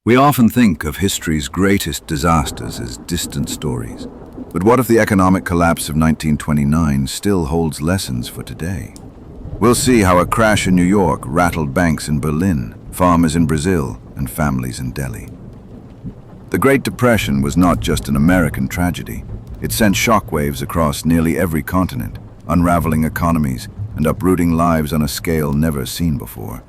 We often think of history's greatest disasters as distant stories. But what if the economic collapse of 1929 still holds lessons for today? We'll see how a crash in New York rattled banks in Berlin, farmers in Brazil, and families in Delhi. The Great Depression was not just an American tragedy. It sent shockwaves across nearly every continent, unraveling economies and uprooting lives on a scale never seen before.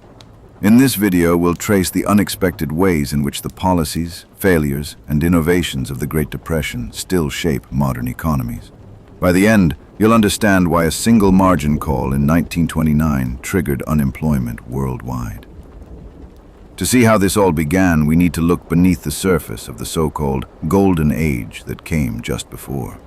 In this video, we'll trace the unexpected ways in which the policies, failures, and innovations of the Great Depression still shape modern economies. By the end, you'll understand why a single margin call in 1929 triggered unemployment worldwide. To see how this all began, we need to look beneath the surface of the so-called Golden Age that came just before.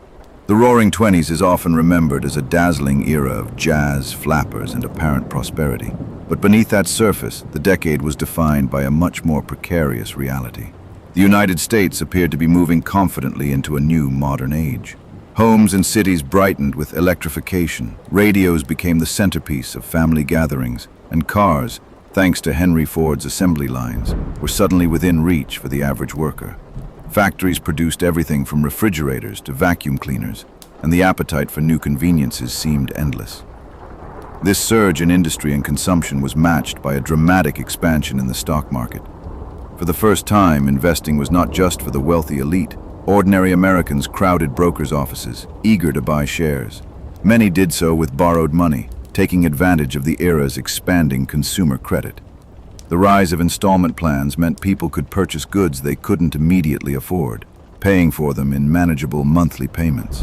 The Roaring Twenties is often remembered as a dazzling era of jazz, flappers, and apparent prosperity. But beneath that surface, the decade was defined by a much more precarious reality. The United States appeared to be moving confidently into a new modern age. Homes and cities brightened with electrification, radios became the centerpiece of family gatherings, and cars, thanks to Henry Ford's assembly lines, were suddenly within reach for the average worker. Factories produced everything from refrigerators to vacuum cleaners, and the appetite for new conveniences seemed endless. This surge in industry and consumption was matched by a dramatic expansion in the stock market. For the first time, investing was not just for the wealthy elite. Ordinary Americans crowded brokers' offices, eager to buy shares. Many did so with borrowed money, taking advantage of the era's expanding consumer credit. The rise of installment plans meant people could purchase goods they couldn't immediately afford, paying for them in manageable monthly payments.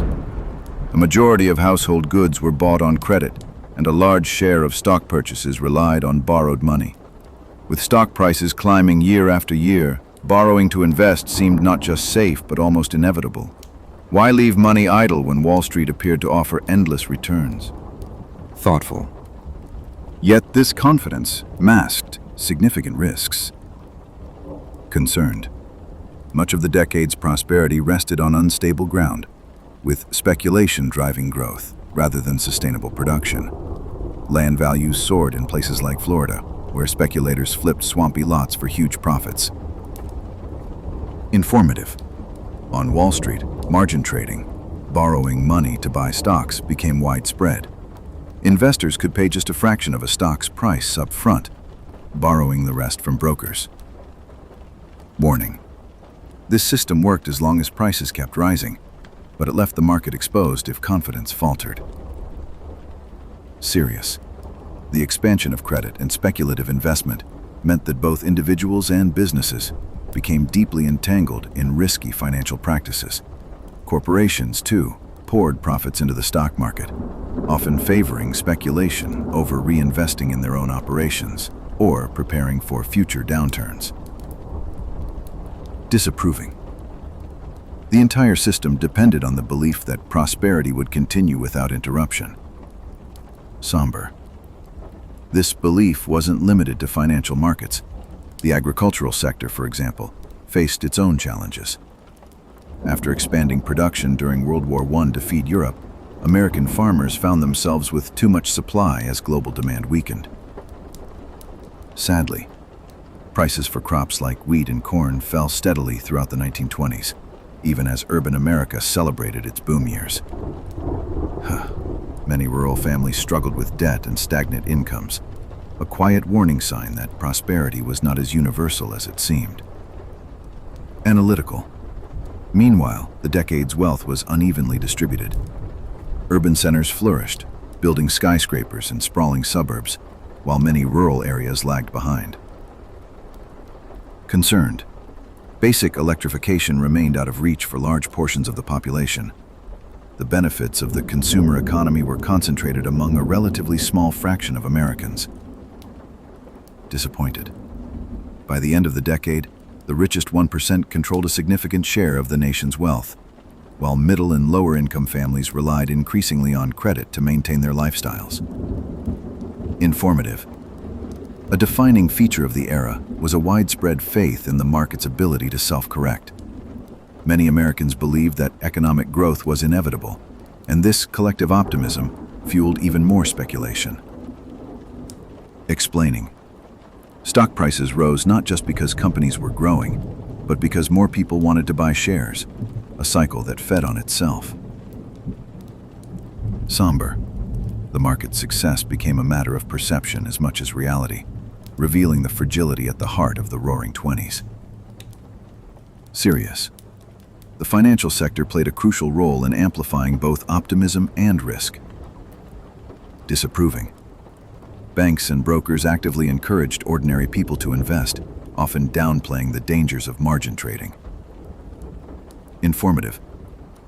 A majority of household goods were bought on credit, and a large share of stock purchases relied on borrowed money. With stock prices climbing year after year, borrowing to invest seemed not just safe but almost inevitable. Why leave money idle when Wall Street appeared to offer endless returns? Thoughtful. Yet this confidence masked significant risks. Concerned. Much of the decade's prosperity rested on unstable ground, with speculation driving growth rather than sustainable production. Land values soared in places like Florida, where speculators flipped swampy lots for huge profits. Informative. On Wall Street, margin trading, borrowing money to buy stocks, became widespread. Investors could pay just a fraction of a stock's price up front, borrowing the rest from brokers. Warning. This system worked as long as prices kept rising, but it left the market exposed if confidence faltered. Serious. The expansion of credit and speculative investment meant that both individuals and businesses became deeply entangled in risky financial practices. Corporations, too, poured profits into the stock market, often favoring speculation over reinvesting in their own operations or preparing for future downturns. Disapproving. The entire system depended on the belief that prosperity would continue without interruption. Somber. This belief wasn't limited to financial markets. The agricultural sector, for example, faced its own challenges. After expanding production during World War I to feed Europe, American farmers found themselves with too much supply as global demand weakened. Sadly, prices for crops like wheat and corn fell steadily throughout the 1920s, even as urban America celebrated its boom years. Many rural families struggled with debt and stagnant incomes, a quiet warning sign that prosperity was not as universal as it seemed. Analytical. Meanwhile, the decade's wealth was unevenly distributed. Urban centers flourished, building skyscrapers and sprawling suburbs, while many rural areas lagged behind. Concerned. Basic electrification remained out of reach for large portions of the population. The benefits of the consumer economy were concentrated among a relatively small fraction of Americans. Disappointed. By the end of the decade, the richest 1% controlled a significant share of the nation's wealth, while middle and lower income families relied increasingly on credit to maintain their lifestyles. Informative. A defining feature of the era was a widespread faith in the market's ability to self-correct. Many Americans believed that economic growth was inevitable, and this collective optimism fueled even more speculation. Explaining. Stock prices rose not just because companies were growing, but because more people wanted to buy shares, a cycle that fed on itself. Somber. The market's success became a matter of perception as much as reality, revealing the fragility at the heart of the Roaring Twenties. Serious. The financial sector played a crucial role in amplifying both optimism and risk. Disapproving. Banks and brokers actively encouraged ordinary people to invest, often downplaying the dangers of margin trading. Informative.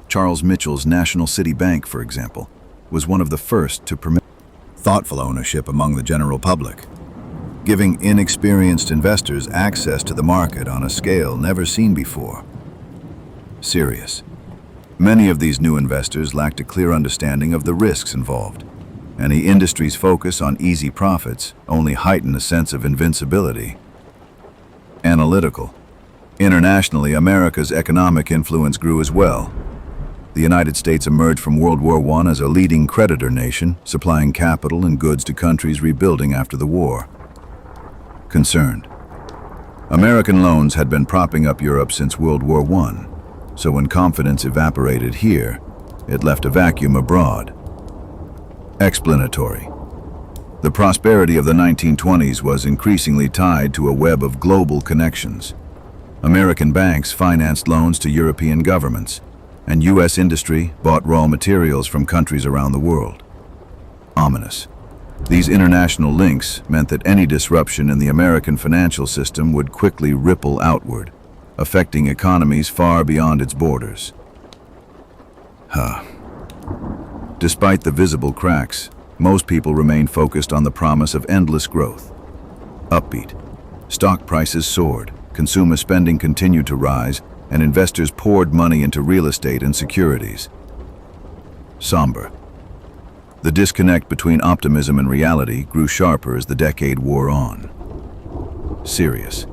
Charles Mitchell's National City Bank, for example, was one of the first to permit thoughtful ownership among the general public, giving inexperienced investors access to the market on a scale never seen before. Serious. Many of these new investors lacked a clear understanding of the risks involved, and the industry's focus on easy profits only heightened a sense of invincibility. Analytical. Internationally, America's economic influence grew as well. The United States emerged from World War I as a leading creditor nation, supplying capital and goods to countries rebuilding after the war. Concerned. American loans had been propping up Europe since World War I, so when confidence evaporated here, it left a vacuum abroad. Explanatory. The prosperity of the 1920s was increasingly tied to a web of global connections. American banks financed loans to European governments, and U.S. industry bought raw materials from countries around the world. Ominous. These international links meant that any disruption in the American financial system would quickly ripple outward, affecting economies far beyond its borders. Despite the visible cracks, most people remained focused on the promise of endless growth. Upbeat. Stock prices soared, consumer spending continued to rise, and investors poured money into real estate and securities. Somber. The disconnect between optimism and reality grew sharper as the decade wore on. Serious.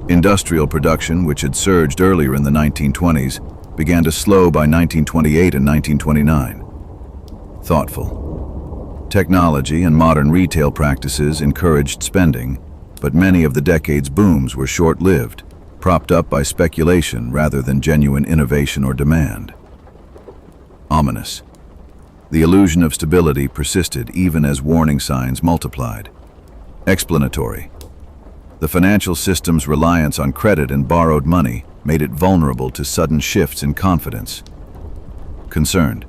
Industrial production, which had surged earlier in the 1920s, began to slow by 1928 and 1929. Thoughtful. Technology and modern retail practices encouraged spending, but many of the decade's booms were short-lived, propped up by speculation rather than genuine innovation or demand. Ominous. The illusion of stability persisted even as warning signs multiplied. Explanatory. The financial system's reliance on credit and borrowed money made it vulnerable to sudden shifts in confidence. Concerned.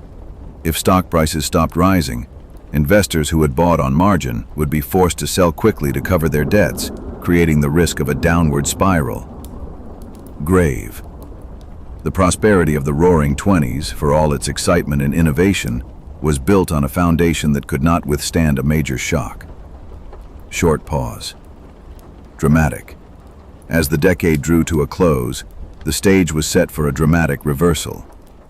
If stock prices stopped rising, investors who had bought on margin would be forced to sell quickly to cover their debts, creating the risk of a downward spiral. Grave. The prosperity of the Roaring Twenties, for all its excitement and innovation, was built on a foundation that could not withstand a major shock. Short pause. Dramatic. As the decade drew to a close, the stage was set for a dramatic reversal.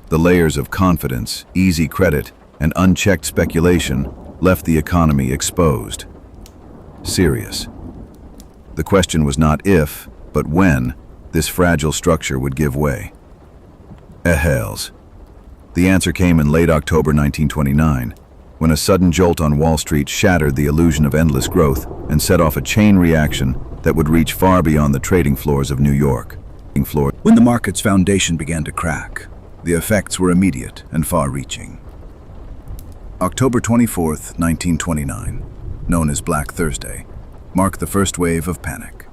The layers of confidence, easy credit, and unchecked speculation left the economy exposed. Serious. The question was not if, but when, this fragile structure would give way. Ehels. The answer came in late October 1929, when a sudden jolt on Wall Street shattered the illusion of endless growth and set off a chain reaction that would reach far beyond the trading floors of New York. When the market's foundation began to crack, the effects were immediate and far-reaching. October 24th, 1929, known as Black Thursday, marked the first wave of panic.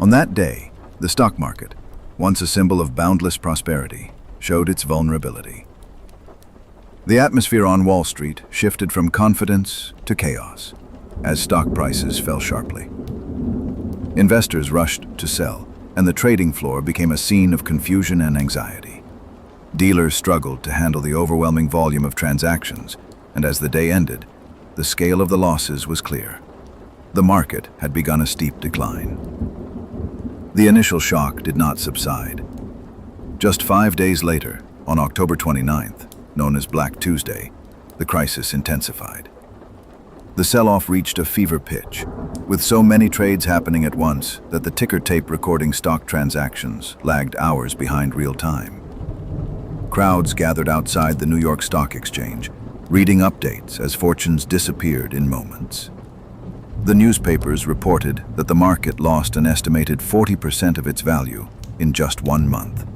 On that day, the stock market, once a symbol of boundless prosperity, showed its vulnerability. The atmosphere on Wall Street shifted from confidence to chaos as stock prices fell sharply. Investors rushed to sell, and the trading floor became a scene of confusion and anxiety. Dealers struggled to handle the overwhelming volume of transactions, and as the day ended, the scale of the losses was clear. The market had begun a steep decline. The initial shock did not subside. Just 5 days later, on October 29th, known as Black Tuesday, the crisis intensified. The sell-off reached a fever pitch, with so many trades happening at once that the ticker tape recording stock transactions lagged hours behind real time. Crowds gathered outside the New York Stock Exchange, reading updates as fortunes disappeared in moments. The newspapers reported that the market lost an estimated 40% of its value in just 1 month.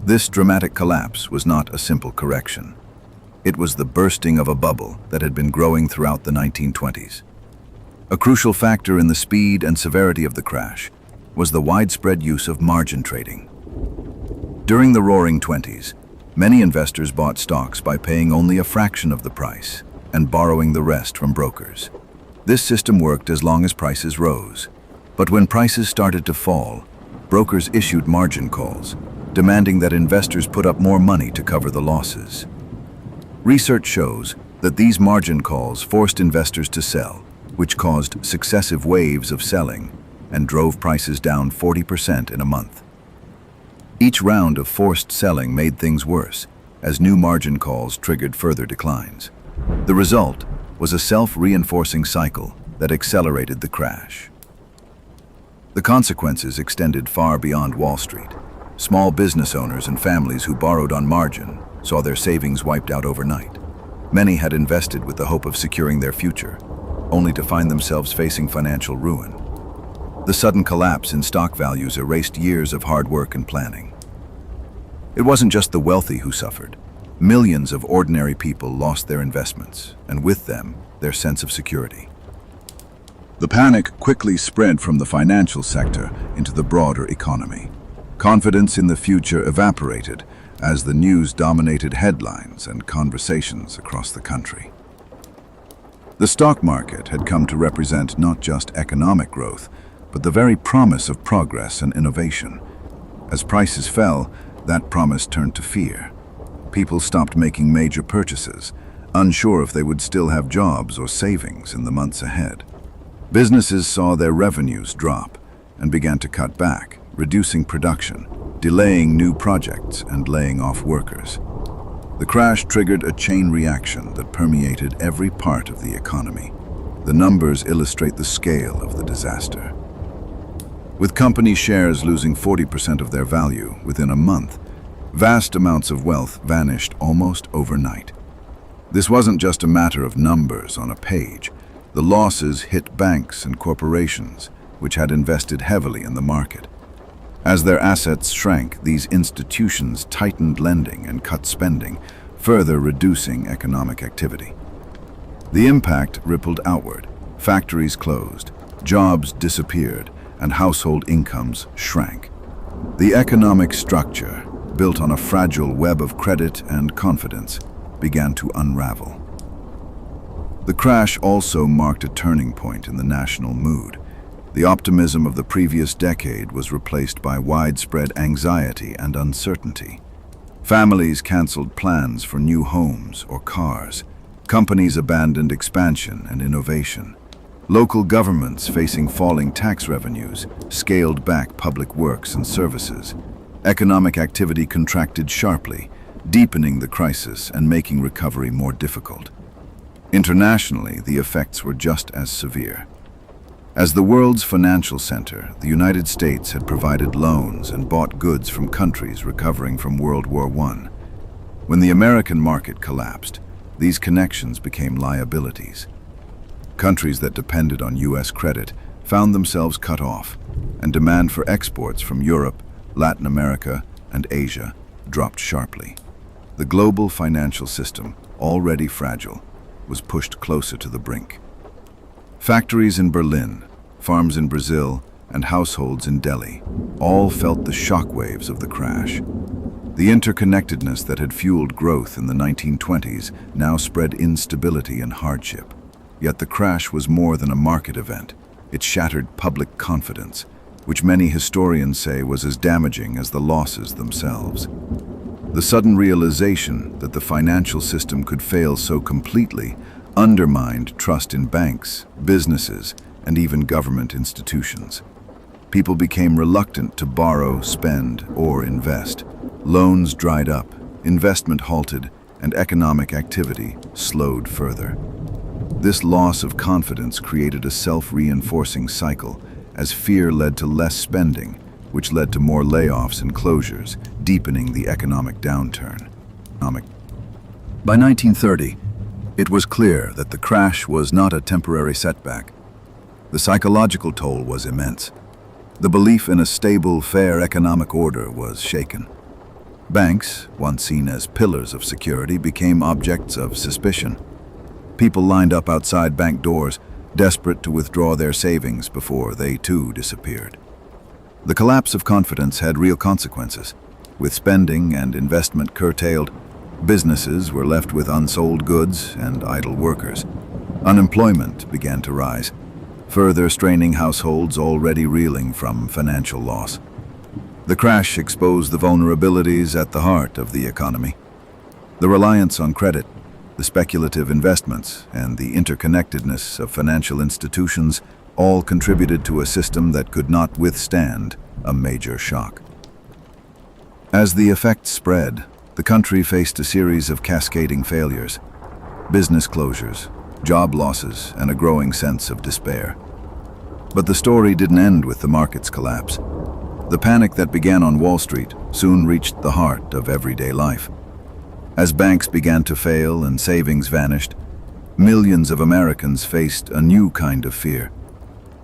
This dramatic collapse was not a simple correction. It was the bursting of a bubble that had been growing throughout the 1920s. A crucial factor in the speed and severity of the crash was the widespread use of margin trading. During the Roaring '20s, many investors bought stocks by paying only a fraction of the price and borrowing the rest from brokers. This system worked as long as prices rose. But when prices started to fall, brokers issued margin calls, demanding that investors put up more money to cover the losses. Research shows that these margin calls forced investors to sell, which caused successive waves of selling and drove prices down 40% in a month. Each round of forced selling made things worse, as new margin calls triggered further declines. The result was a self-reinforcing cycle that accelerated the crash. The consequences extended far beyond Wall Street. Small business owners and families who borrowed on margin saw their savings wiped out overnight. Many had invested with the hope of securing their future, only to find themselves facing financial ruin. The sudden collapse in stock values erased years of hard work and planning. It wasn't just the wealthy who suffered. Millions of ordinary people lost their investments, and with them, their sense of security. The panic quickly spread from the financial sector into the broader economy. Confidence in the future evaporated as the news dominated headlines and conversations across the country. The stock market had come to represent not just economic growth, but the very promise of progress and innovation. As prices fell, that promise turned to fear. People stopped making major purchases, unsure if they would still have jobs or savings in the months ahead. Businesses saw their revenues drop and began to cut back, reducing production, delaying new projects, and laying off workers. The crash triggered a chain reaction that permeated every part of the economy. The numbers illustrate the scale of the disaster. With company shares losing 40% of their value within a month, vast amounts of wealth vanished almost overnight. This wasn't just a matter of numbers on a page. The losses hit banks and corporations, which had invested heavily in the market. As their assets shrank, these institutions tightened lending and cut spending, further reducing economic activity. The impact rippled outward. Factories closed, jobs disappeared, and household incomes shrank. The economic structure, built on a fragile web of credit and confidence, began to unravel. The crash also marked a turning point in the national mood. The optimism of the previous decade was replaced by widespread anxiety and uncertainty. Families canceled plans for new homes or cars. Companies abandoned expansion and innovation. Local governments, facing falling tax revenues, scaled back public works and services. Economic activity contracted sharply, deepening the crisis and making recovery more difficult. Internationally, the effects were just as severe. As the world's financial center, the United States had provided loans and bought goods from countries recovering from World War I. When the American market collapsed, these connections became liabilities. Countries that depended on U.S. credit found themselves cut off, and demand for exports from Europe, Latin America, and Asia dropped sharply. The global financial system, already fragile, was pushed closer to the brink. Factories in Berlin, farms in Brazil, and households in Delhi all felt the shockwaves of the crash. The interconnectedness that had fueled growth in the 1920s now spread instability and hardship. Yet the crash was more than a market event. It shattered public confidence, which many historians say was as damaging as the losses themselves. The sudden realization that the financial system could fail so completely undermined trust in banks, businesses, and even government institutions. People became reluctant to borrow, spend, or invest. Loans dried up, investment halted, and economic activity slowed further. This loss of confidence created a self-reinforcing cycle, as fear led to less spending, which led to more layoffs and closures, deepening the economic downturn. By 1930, it was clear that the crash was not a temporary setback. The psychological toll was immense. The belief in a stable, fair economic order was shaken. Banks, once seen as pillars of security, became objects of suspicion. People lined up outside bank doors, desperate to withdraw their savings before they too disappeared. The collapse of confidence had real consequences. With spending and investment curtailed, businesses were left with unsold goods and idle workers. Unemployment began to rise, further straining households already reeling from financial loss. The crash exposed the vulnerabilities at the heart of the economy. The reliance on credit, the speculative investments, and the interconnectedness of financial institutions all contributed to a system that could not withstand a major shock. As the effects spread, the country faced a series of cascading failures, business closures, job losses, and a growing sense of despair. But the story didn't end with the market's collapse. The panic that began on Wall Street soon reached the heart of everyday life. As banks began to fail and savings vanished, millions of Americans faced a new kind of fear.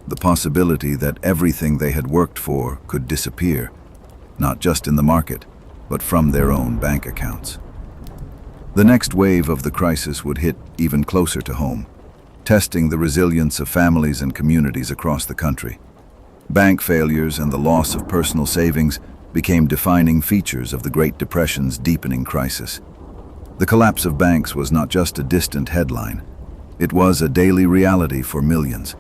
The possibility that everything they had worked for could disappear, not just in the market, but from their own bank accounts. The next wave of the crisis would hit even closer to home, testing the resilience of families and communities across the country. Bank failures and the loss of personal savings became defining features of the Great Depression's deepening crisis. The collapse of banks was not just a distant headline. It was a daily reality for millions.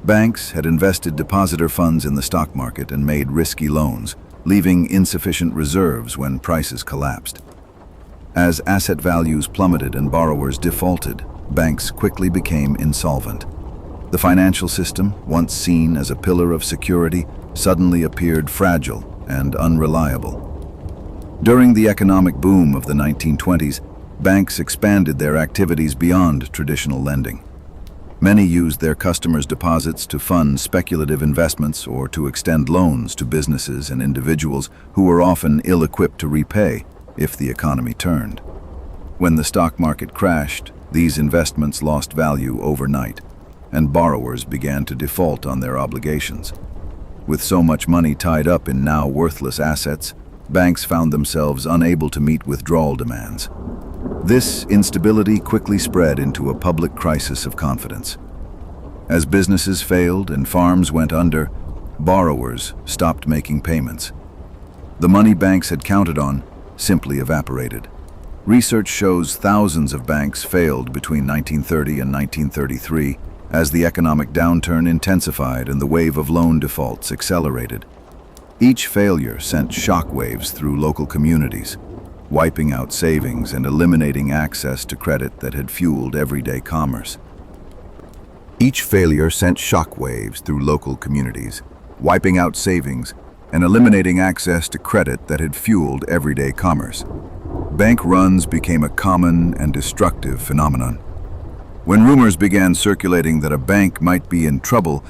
Banks had invested depositor funds in the stock market and made risky loans, leaving insufficient reserves when prices collapsed. As asset values plummeted and borrowers defaulted, banks quickly became insolvent. The financial system, once seen as a pillar of security, suddenly appeared fragile and unreliable. During the economic boom of the 1920s, banks expanded their activities beyond traditional lending. Many used their customers' deposits to fund speculative investments or to extend loans to businesses and individuals who were often ill-equipped to repay if the economy turned. When the stock market crashed, these investments lost value overnight, and borrowers began to default on their obligations. With so much money tied up in now worthless assets, banks found themselves unable to meet withdrawal demands. This instability quickly spread into a public crisis of confidence. As businesses failed and farms went under, borrowers stopped making payments. The money banks had counted on simply evaporated. Research shows thousands of banks failed between 1930 and 1933 as the economic downturn intensified and the wave of loan defaults accelerated. Each failure sent shockwaves through local communities, wiping out savings and eliminating access to credit that had fueled everyday commerce. Each failure sent shockwaves through local communities, wiping out savings and eliminating access to credit that had fueled everyday commerce. Bank runs became a common and destructive phenomenon. When rumors began circulating that a bank might be in trouble,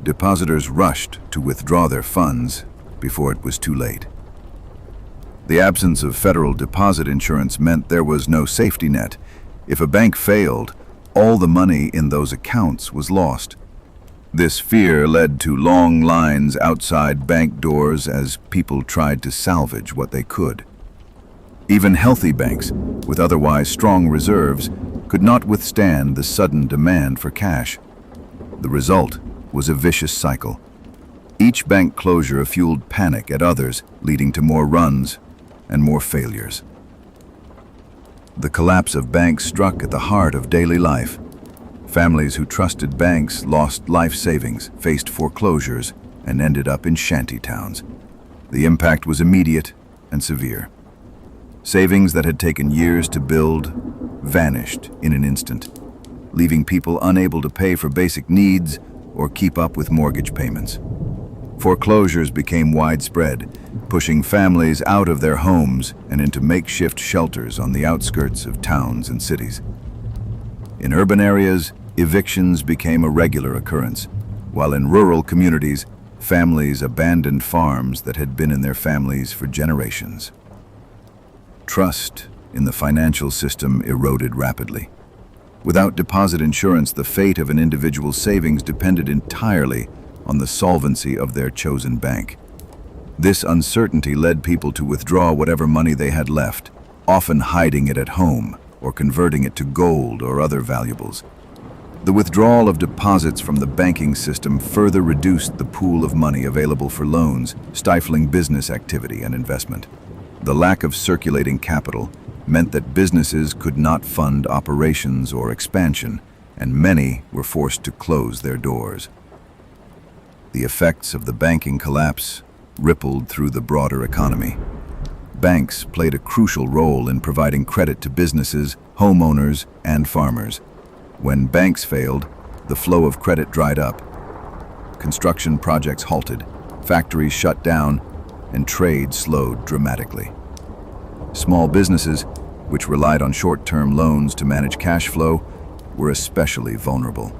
depositors rushed to withdraw their funds before it was too late. The absence of federal deposit insurance meant there was no safety net. If a bank failed, all the money in those accounts was lost. This fear led to long lines outside bank doors as people tried to salvage what they could. Even healthy banks, with otherwise strong reserves, could not withstand the sudden demand for cash. The result was a vicious cycle. Each bank closure fueled panic at others, leading to more runs and more failures. The collapse of banks struck at the heart of daily life. Families who trusted banks lost life savings, faced foreclosures, and ended up in shanty towns. The impact was immediate and severe. Savings that had taken years to build vanished in an instant, leaving people unable to pay for basic needs or keep up with mortgage payments. Foreclosures became widespread, pushing families out of their homes and into makeshift shelters on the outskirts of towns and cities. In urban areas, evictions became a regular occurrence, while in rural communities, families abandoned farms that had been in their families for generations. Trust in the financial system eroded rapidly. Without deposit insurance, the fate of an individual's savings depended entirely on the solvency of their chosen bank. This uncertainty led people to withdraw whatever money they had left, often hiding it at home or converting it to gold or other valuables. The withdrawal of deposits from the banking system further reduced the pool of money available for loans, stifling business activity and investment. The lack of circulating capital meant that businesses could not fund operations or expansion, and many were forced to close their doors. The effects of the banking collapse rippled through the broader economy. Banks played a crucial role in providing credit to businesses, homeowners, and farmers. When banks failed, the flow of credit dried up. Construction projects halted, factories shut down, and trade slowed dramatically. Small businesses, which relied on short-term loans to manage cash flow, were especially vulnerable.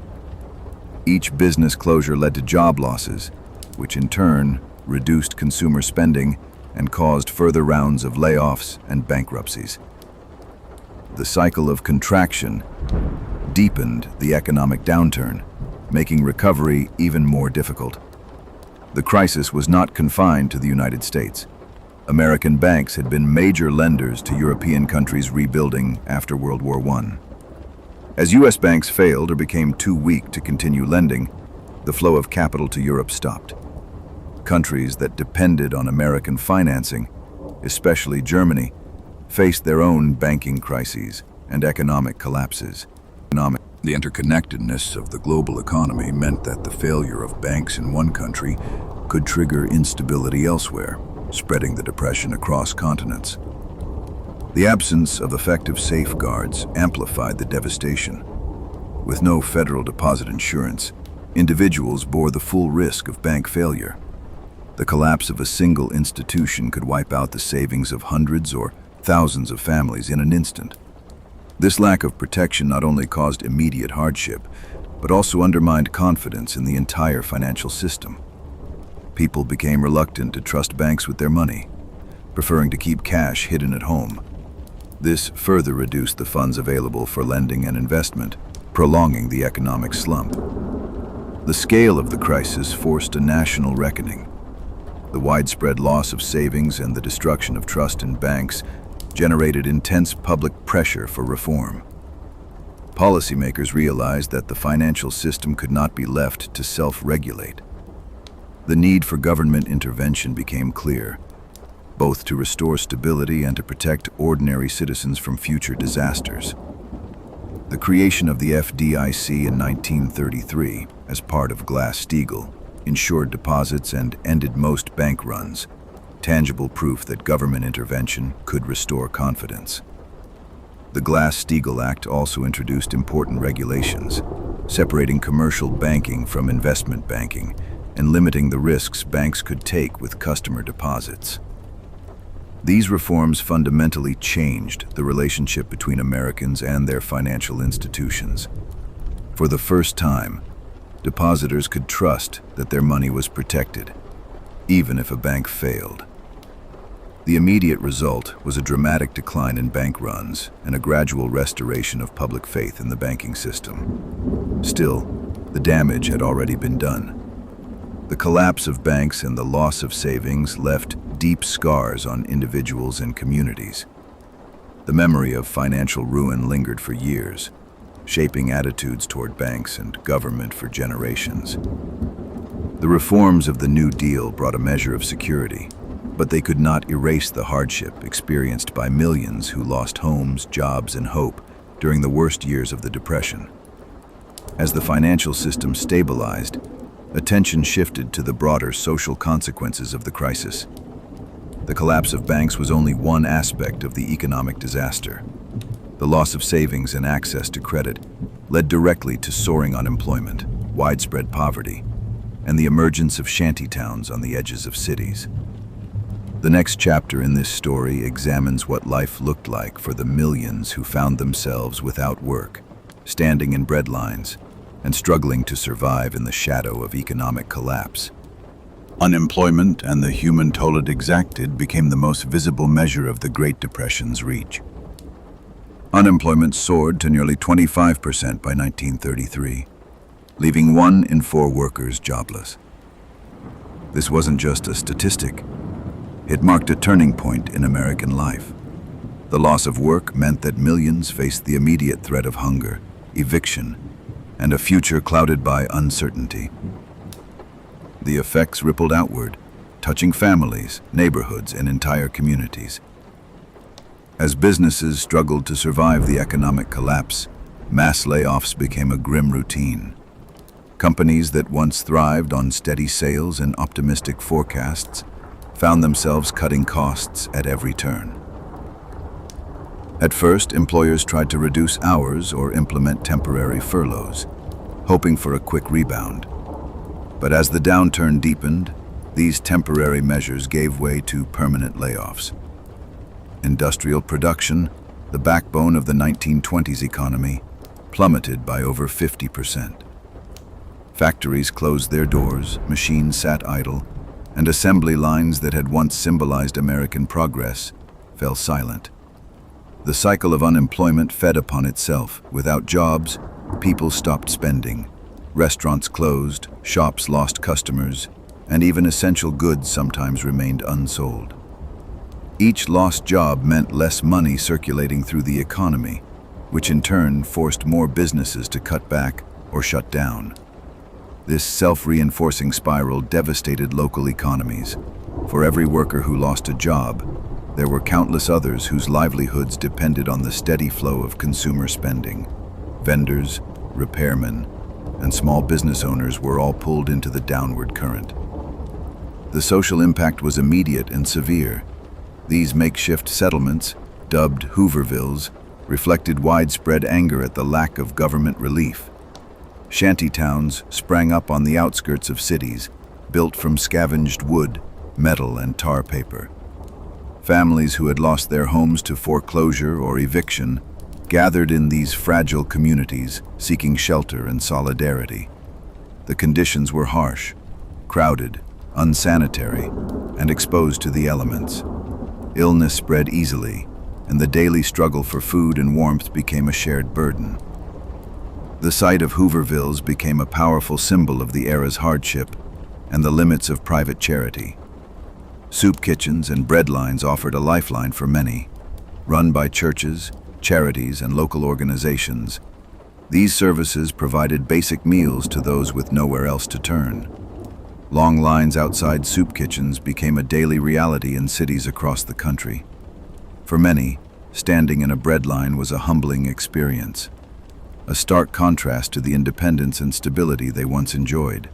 Each business closure led to job losses, which in turn reduced consumer spending and caused further rounds of layoffs and bankruptcies. The cycle of contraction deepened the economic downturn, making recovery even more difficult. The crisis was not confined to the United States. American banks had been major lenders to European countries rebuilding after World War I. As U.S. banks failed or became too weak to continue lending, the flow of capital to Europe stopped. Countries that depended on American financing, especially Germany, faced their own banking crises and economic collapses. The interconnectedness of the global economy meant that the failure of banks in one country could trigger instability elsewhere, spreading the depression across continents. The absence of effective safeguards amplified the devastation. With no federal deposit insurance, individuals bore the full risk of bank failure. The collapse of a single institution could wipe out the savings of hundreds or thousands of families in an instant. This lack of protection not only caused immediate hardship, but also undermined confidence in the entire financial system. People became reluctant to trust banks with their money, preferring to keep cash hidden at home. This further reduced the funds available for lending and investment, prolonging the economic slump. The scale of the crisis forced a national reckoning. The widespread loss of savings and the destruction of trust in banks generated intense public pressure for reform. Policymakers realized that the financial system could not be left to self-regulate. The need for government intervention became clear, both to restore stability and to protect ordinary citizens from future disasters. The creation of the FDIC in 1933, as part of Glass-Steagall, ensured deposits and ended most bank runs, tangible proof that government intervention could restore confidence. The Glass-Steagall Act also introduced important regulations, separating commercial banking from investment banking and limiting the risks banks could take with customer deposits. These reforms fundamentally changed the relationship between Americans and their financial institutions. For the first time, depositors could trust that their money was protected, even if a bank failed. The immediate result was a dramatic decline in bank runs and a gradual restoration of public faith in the banking system. Still, the damage had already been done. The collapse of banks and the loss of savings left deep scars on individuals and communities. The memory of financial ruin lingered for years, shaping attitudes toward banks and government for generations. The reforms of the New Deal brought a measure of security, but they could not erase the hardship experienced by millions who lost homes, jobs, and hope during the worst years of the Depression. As the financial system stabilized, attention shifted to the broader social consequences of the crisis. The collapse of banks was only one aspect of the economic disaster. The loss of savings and access to credit led directly to soaring unemployment, widespread poverty, and the emergence of shantytowns on the edges of cities. The next chapter in this story examines what life looked like for the millions who found themselves without work, standing in breadlines, and struggling to survive in the shadow of economic collapse. Unemployment and the human toll it exacted became the most visible measure of the Great Depression's reach. Unemployment soared to nearly 25% by 1933, leaving 1 in 4 workers jobless. This wasn't just a statistic. It marked a turning point in American life. The loss of work meant that millions faced the immediate threat of hunger, eviction, and a future clouded by uncertainty. The effects rippled outward, touching families, neighborhoods, and entire communities. As businesses struggled to survive the economic collapse, mass layoffs became a grim routine. Companies that once thrived on steady sales and optimistic forecasts found themselves cutting costs at every turn. At first, employers tried to reduce hours or implement temporary furloughs, hoping for a quick rebound. But as the downturn deepened, these temporary measures gave way to permanent layoffs. Industrial production, the backbone of the 1920s economy, plummeted by over 50%. Factories closed their doors, machines sat idle, and assembly lines that had once symbolized American progress fell silent. The cycle of unemployment fed upon itself. Without jobs, people stopped spending. Restaurants closed, shops lost customers, and even essential goods sometimes remained unsold. Each lost job meant less money circulating through the economy, which in turn forced more businesses to cut back or shut down. This self-reinforcing spiral devastated local economies. For every worker who lost a job, there were countless others whose livelihoods depended on the steady flow of consumer spending. Vendors, repairmen, and small business owners were all pulled into the downward current. The social impact was immediate and severe. These makeshift settlements, dubbed Hoovervilles, reflected widespread anger at the lack of government relief. Shanty towns sprang up on the outskirts of cities, built from scavenged wood, metal, and tar paper. Families who had lost their homes to foreclosure or eviction gathered in these fragile communities, seeking shelter and solidarity. The conditions were harsh, crowded, unsanitary, and exposed to the elements. Illness spread easily, and the daily struggle for food and warmth became a shared burden. The sight of Hoovervilles became a powerful symbol of the era's hardship and the limits of private charity. Soup kitchens and bread lines offered a lifeline for many. Run by churches, charities, and local organizations, these services provided basic meals to those with nowhere else to turn. Long lines outside soup kitchens became a daily reality in cities across the country. For many, standing in a bread line was a humbling experience, a stark contrast to the independence and stability they once enjoyed.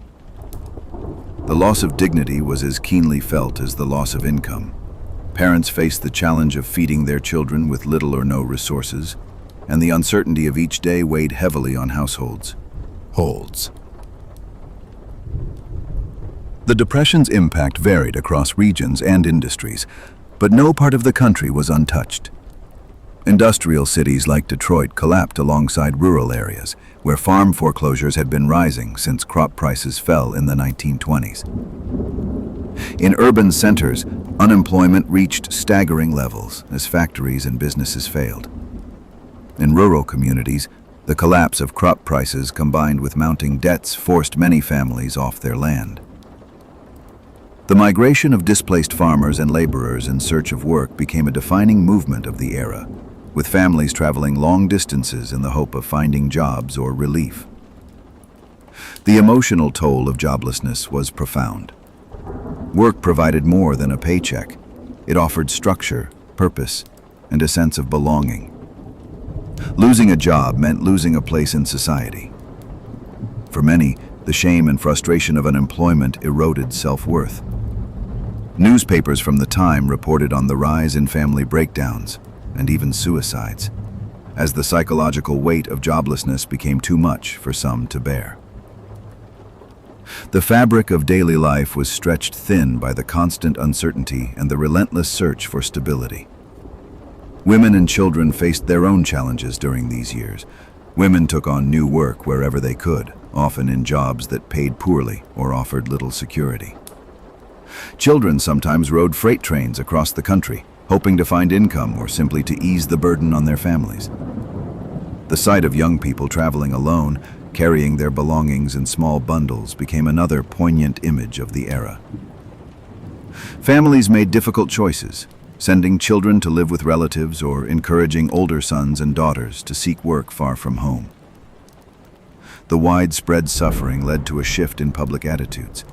The loss of dignity was as keenly felt as the loss of income. Parents faced the challenge of feeding their children with little or no resources, and the uncertainty of each day weighed heavily on households. The Depression's impact varied across regions and industries, but no part of the country was untouched. Industrial cities like Detroit collapsed alongside rural areas, where farm foreclosures had been rising since crop prices fell in the 1920s. In urban centers, unemployment reached staggering levels as factories and businesses failed. In rural communities, the collapse of crop prices combined with mounting debts forced many families off their land. The migration of displaced farmers and laborers in search of work became a defining movement of the era, with families traveling long distances in the hope of finding jobs or relief. The emotional toll of joblessness was profound. Work provided more than a paycheck. It offered structure, purpose, and a sense of belonging. Losing a job meant losing a place in society. For many, the shame and frustration of unemployment eroded self-worth. Newspapers from the time reported on the rise in family breakdowns and even suicides, as the psychological weight of joblessness became too much for some to bear. The fabric of daily life was stretched thin by the constant uncertainty and the relentless search for stability. Women and children faced their own challenges during these years. Women took on new work wherever they could, often in jobs that paid poorly or offered little security. Children sometimes rode freight trains across the country, hoping to find income or simply to ease the burden on their families. The sight of young people traveling alone, carrying their belongings in small bundles, became another poignant image of the era. Families made difficult choices, sending children to live with relatives or encouraging older sons and daughters to seek work far from home. The widespread suffering led to a shift in public attitudes.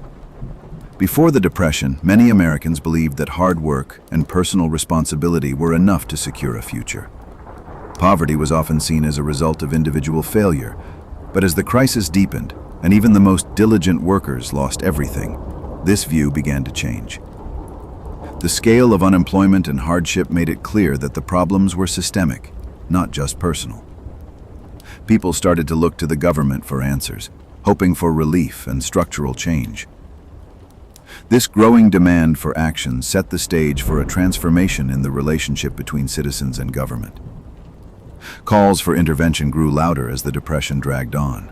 Before the Depression, many Americans believed that hard work and personal responsibility were enough to secure a future. Poverty was often seen as a result of individual failure, but as the crisis deepened, and even the most diligent workers lost everything, this view began to change. The scale of unemployment and hardship made it clear that the problems were systemic, not just personal. People started to look to the government for answers, hoping for relief and structural change. This growing demand for action set the stage for a transformation in the relationship between citizens and government. Calls for intervention grew louder as the Depression dragged on.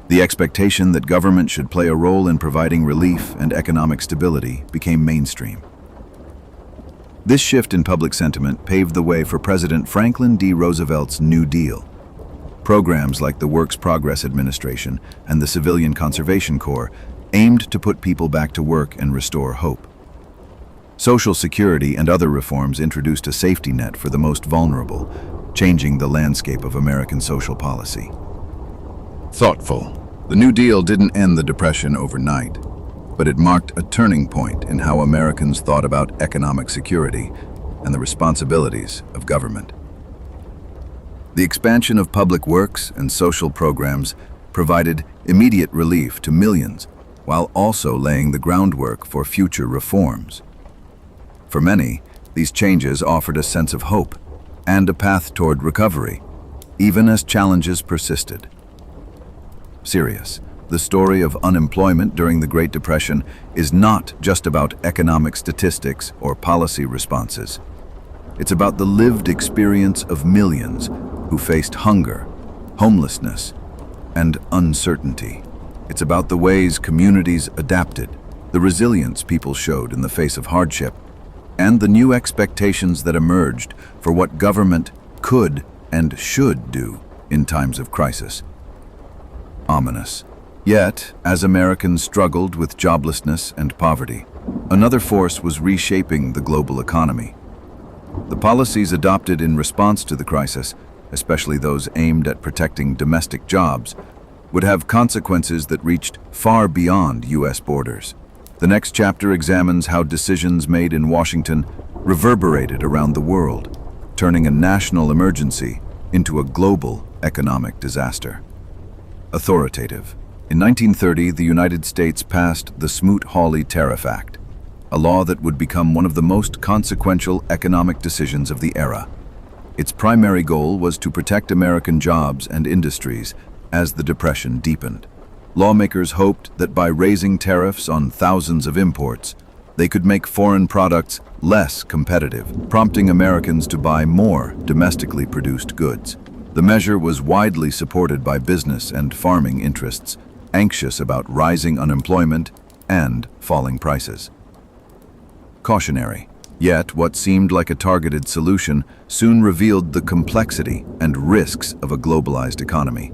The expectation that government should play a role in providing relief and economic stability became mainstream. This shift in public sentiment paved the way for President Franklin D. Roosevelt's New Deal. Programs like the Works Progress Administration and the Civilian Conservation Corps aimed to put people back to work and restore hope. Social Security and other reforms introduced a safety net for the most vulnerable, changing the landscape of American social policy. Thoughtful. The New Deal didn't end the Depression overnight, but it marked a turning point in how Americans thought about economic security and the responsibilities of government. The expansion of public works and social programs provided immediate relief to millions, while also laying the groundwork for future reforms. For many, these changes offered a sense of hope and a path toward recovery, even as challenges persisted. Serious. The story of unemployment during the Great Depression is not just about economic statistics or policy responses. It's about the lived experience of millions who faced hunger, homelessness, and uncertainty. It's about the ways communities adapted, the resilience people showed in the face of hardship, and the new expectations that emerged for what government could and should do in times of crisis. Ominous. Yet, as Americans struggled with joblessness and poverty, another force was reshaping the global economy. The policies adopted in response to the crisis, especially those aimed at protecting domestic jobs, would have consequences that reached far beyond U.S. borders. The next chapter examines how decisions made in Washington reverberated around the world, turning a national emergency into a global economic disaster. Authoritative. In 1930, the United States passed the Smoot-Hawley Tariff Act, a law that would become one of the most consequential economic decisions of the era. Its primary goal was to protect American jobs and industries as the Depression deepened. Lawmakers hoped that by raising tariffs on thousands of imports, they could make foreign products less competitive, prompting Americans to buy more domestically produced goods. The measure was widely supported by business and farming interests, anxious about rising unemployment and falling prices. Cautionary. Yet, what seemed like a targeted solution soon revealed the complexity and risks of a globalized economy.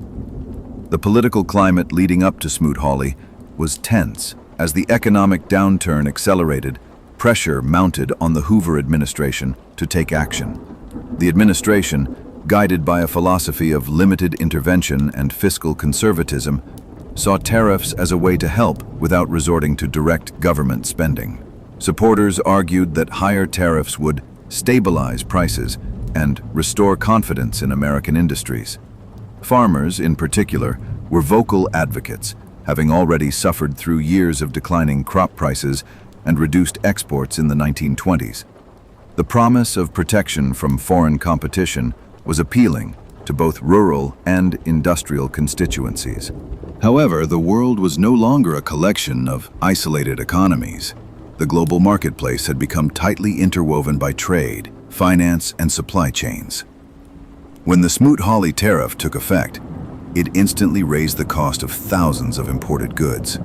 The political climate leading up to Smoot-Hawley was tense. As the economic downturn accelerated, pressure mounted on the Hoover administration to take action. The administration, guided by a philosophy of limited intervention and fiscal conservatism, saw tariffs as a way to help without resorting to direct government spending. Supporters argued that higher tariffs would stabilize prices and restore confidence in American industries. Farmers, in particular, were vocal advocates, having already suffered through years of declining crop prices and reduced exports in the 1920s. The promise of protection from foreign competition was appealing to both rural and industrial constituencies. However, the world was no longer a collection of isolated economies. The global marketplace had become tightly interwoven by trade, finance, and supply chains. When the Smoot-Hawley tariff took effect, it instantly raised the cost of thousands of imported goods.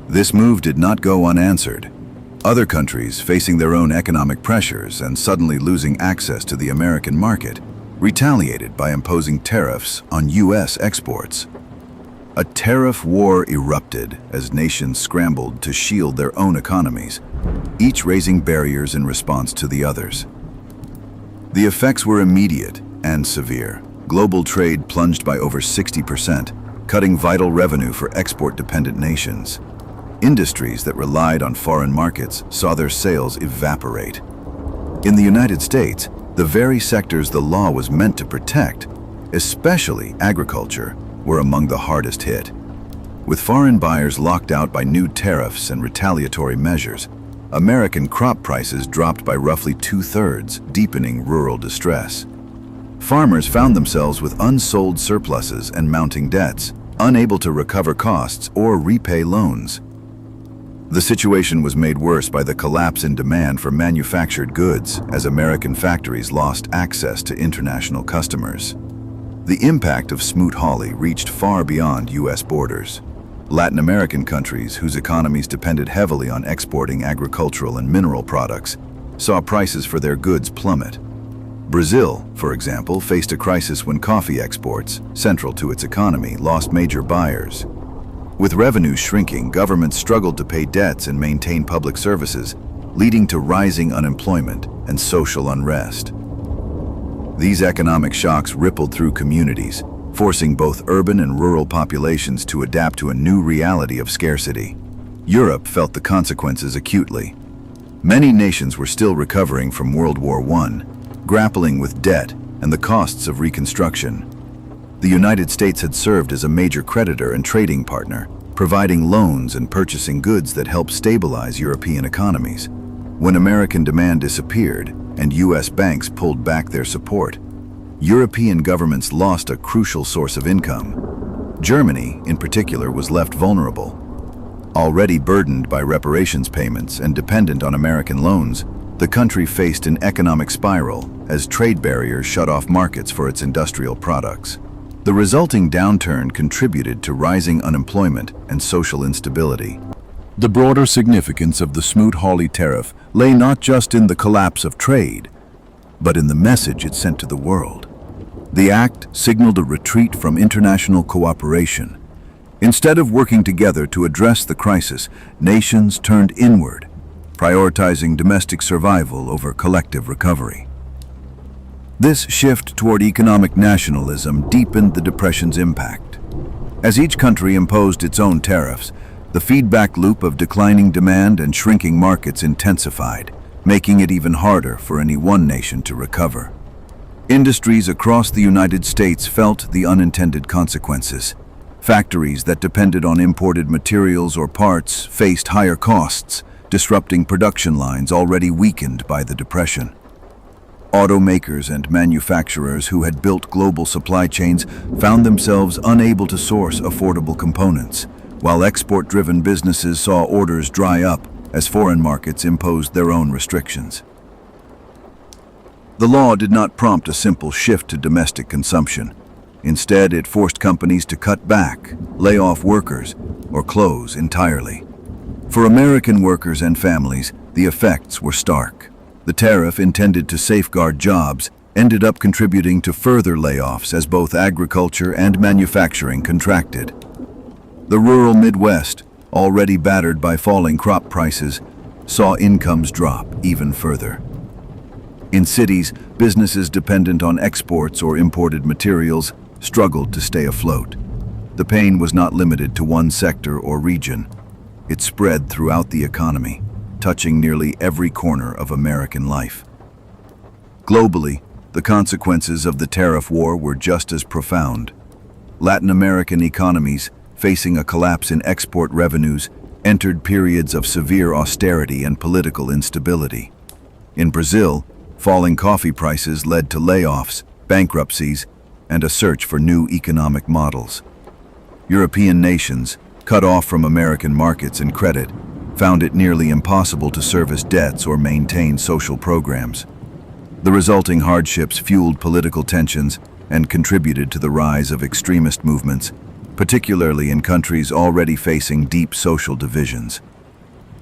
This move did not go unanswered. Other countries, facing their own economic pressures and suddenly losing access to the American market, retaliated by imposing tariffs on U.S. exports. A tariff war erupted as nations scrambled to shield their own economies, each raising barriers in response to the others. The effects were immediate and severe. Global trade plunged by over 60%, cutting vital revenue for export-dependent nations. Industries that relied on foreign markets saw their sales evaporate. In the United States, the very sectors the law was meant to protect, especially agriculture, were among the hardest hit. With foreign buyers locked out by new tariffs and retaliatory measures, American crop prices dropped by roughly 2/3, deepening rural distress. Farmers found themselves with unsold surpluses and mounting debts, unable to recover costs or repay loans. The situation was made worse by the collapse in demand for manufactured goods as American factories lost access to international customers. The impact of Smoot-Hawley reached far beyond U.S. borders. Latin American countries, whose economies depended heavily on exporting agricultural and mineral products, saw prices for their goods plummet. Brazil, for example, faced a crisis when coffee exports, central to its economy, lost major buyers. With revenues shrinking, governments struggled to pay debts and maintain public services, leading to rising unemployment and social unrest. These economic shocks rippled through communities, forcing both urban and rural populations to adapt to a new reality of scarcity. Europe felt the consequences acutely. Many nations were still recovering from World War I, grappling with debt and the costs of reconstruction. The United States had served as a major creditor and trading partner, providing loans and purchasing goods that helped stabilize European economies. When American demand disappeared and U.S. banks pulled back their support, European governments lost a crucial source of income. Germany, in particular, was left vulnerable. Already burdened by reparations payments and dependent on American loans, the country faced an economic spiral as trade barriers shut off markets for its industrial products. The resulting downturn contributed to rising unemployment and social instability. The broader significance of the Smoot-Hawley tariff lay not just in the collapse of trade, but in the message it sent to the world. The act signaled a retreat from international cooperation. Instead of working together to address the crisis, nations turned inward, prioritizing domestic survival over collective recovery. This shift toward economic nationalism deepened the Depression's impact. As each country imposed its own tariffs, the feedback loop of declining demand and shrinking markets intensified, making it even harder for any one nation to recover. Industries across the United States felt the unintended consequences. Factories that depended on imported materials or parts faced higher costs, disrupting production lines already weakened by the Depression. Automakers and manufacturers who had built global supply chains found themselves unable to source affordable components, while export-driven businesses saw orders dry up as foreign markets imposed their own restrictions. The law did not prompt a simple shift to domestic consumption. Instead, it forced companies to cut back, lay off workers, or close entirely. For American workers and families, the effects were stark. The tariff, intended to safeguard jobs, ended up contributing to further layoffs as both agriculture and manufacturing contracted. The rural Midwest, already battered by falling crop prices, saw incomes drop even further. In cities, businesses dependent on exports or imported materials struggled to stay afloat. The pain was not limited to one sector or region. It spread throughout the economy, touching nearly every corner of American life. Globally, the consequences of the tariff war were just as profound. Latin American economies, facing a collapse in export revenues, entered periods of severe austerity and political instability. In Brazil, falling coffee prices led to layoffs, bankruptcies, and a search for new economic models. European nations, cut off from American markets and credit, found it nearly impossible to service debts or maintain social programs. The resulting hardships fueled political tensions and contributed to the rise of extremist movements, particularly in countries already facing deep social divisions.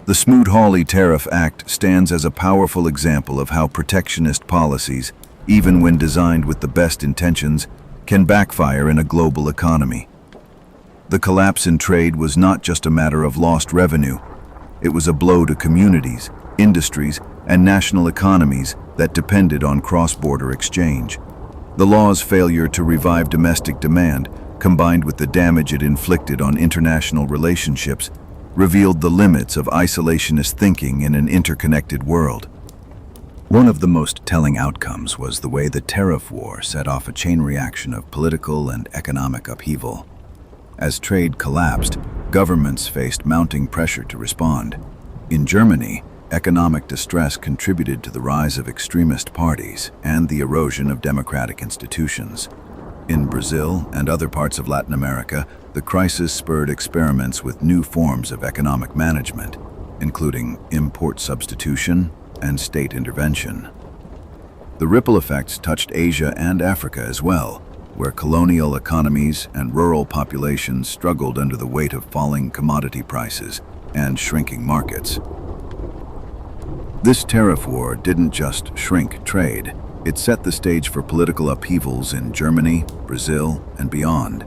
The Smoot-Hawley Tariff Act stands as a powerful example of how protectionist policies, even when designed with the best intentions, can backfire in a global economy. The collapse in trade was not just a matter of lost revenue. It was a blow to communities, industries, and national economies that depended on cross-border exchange. The law's failure to revive domestic demand, combined with the damage it inflicted on international relationships, revealed the limits of isolationist thinking in an interconnected world. One of the most telling outcomes was the way the tariff war set off a chain reaction of political and economic upheaval. As trade collapsed, governments faced mounting pressure to respond. In Germany, economic distress contributed to the rise of extremist parties and the erosion of democratic institutions. In Brazil and other parts of Latin America, the crisis spurred experiments with new forms of economic management, including import substitution and state intervention. The ripple effects touched Asia and Africa as well, where colonial economies and rural populations struggled under the weight of falling commodity prices and shrinking markets. This tariff war didn't just shrink trade, it set the stage for political upheavals in Germany, Brazil, and beyond.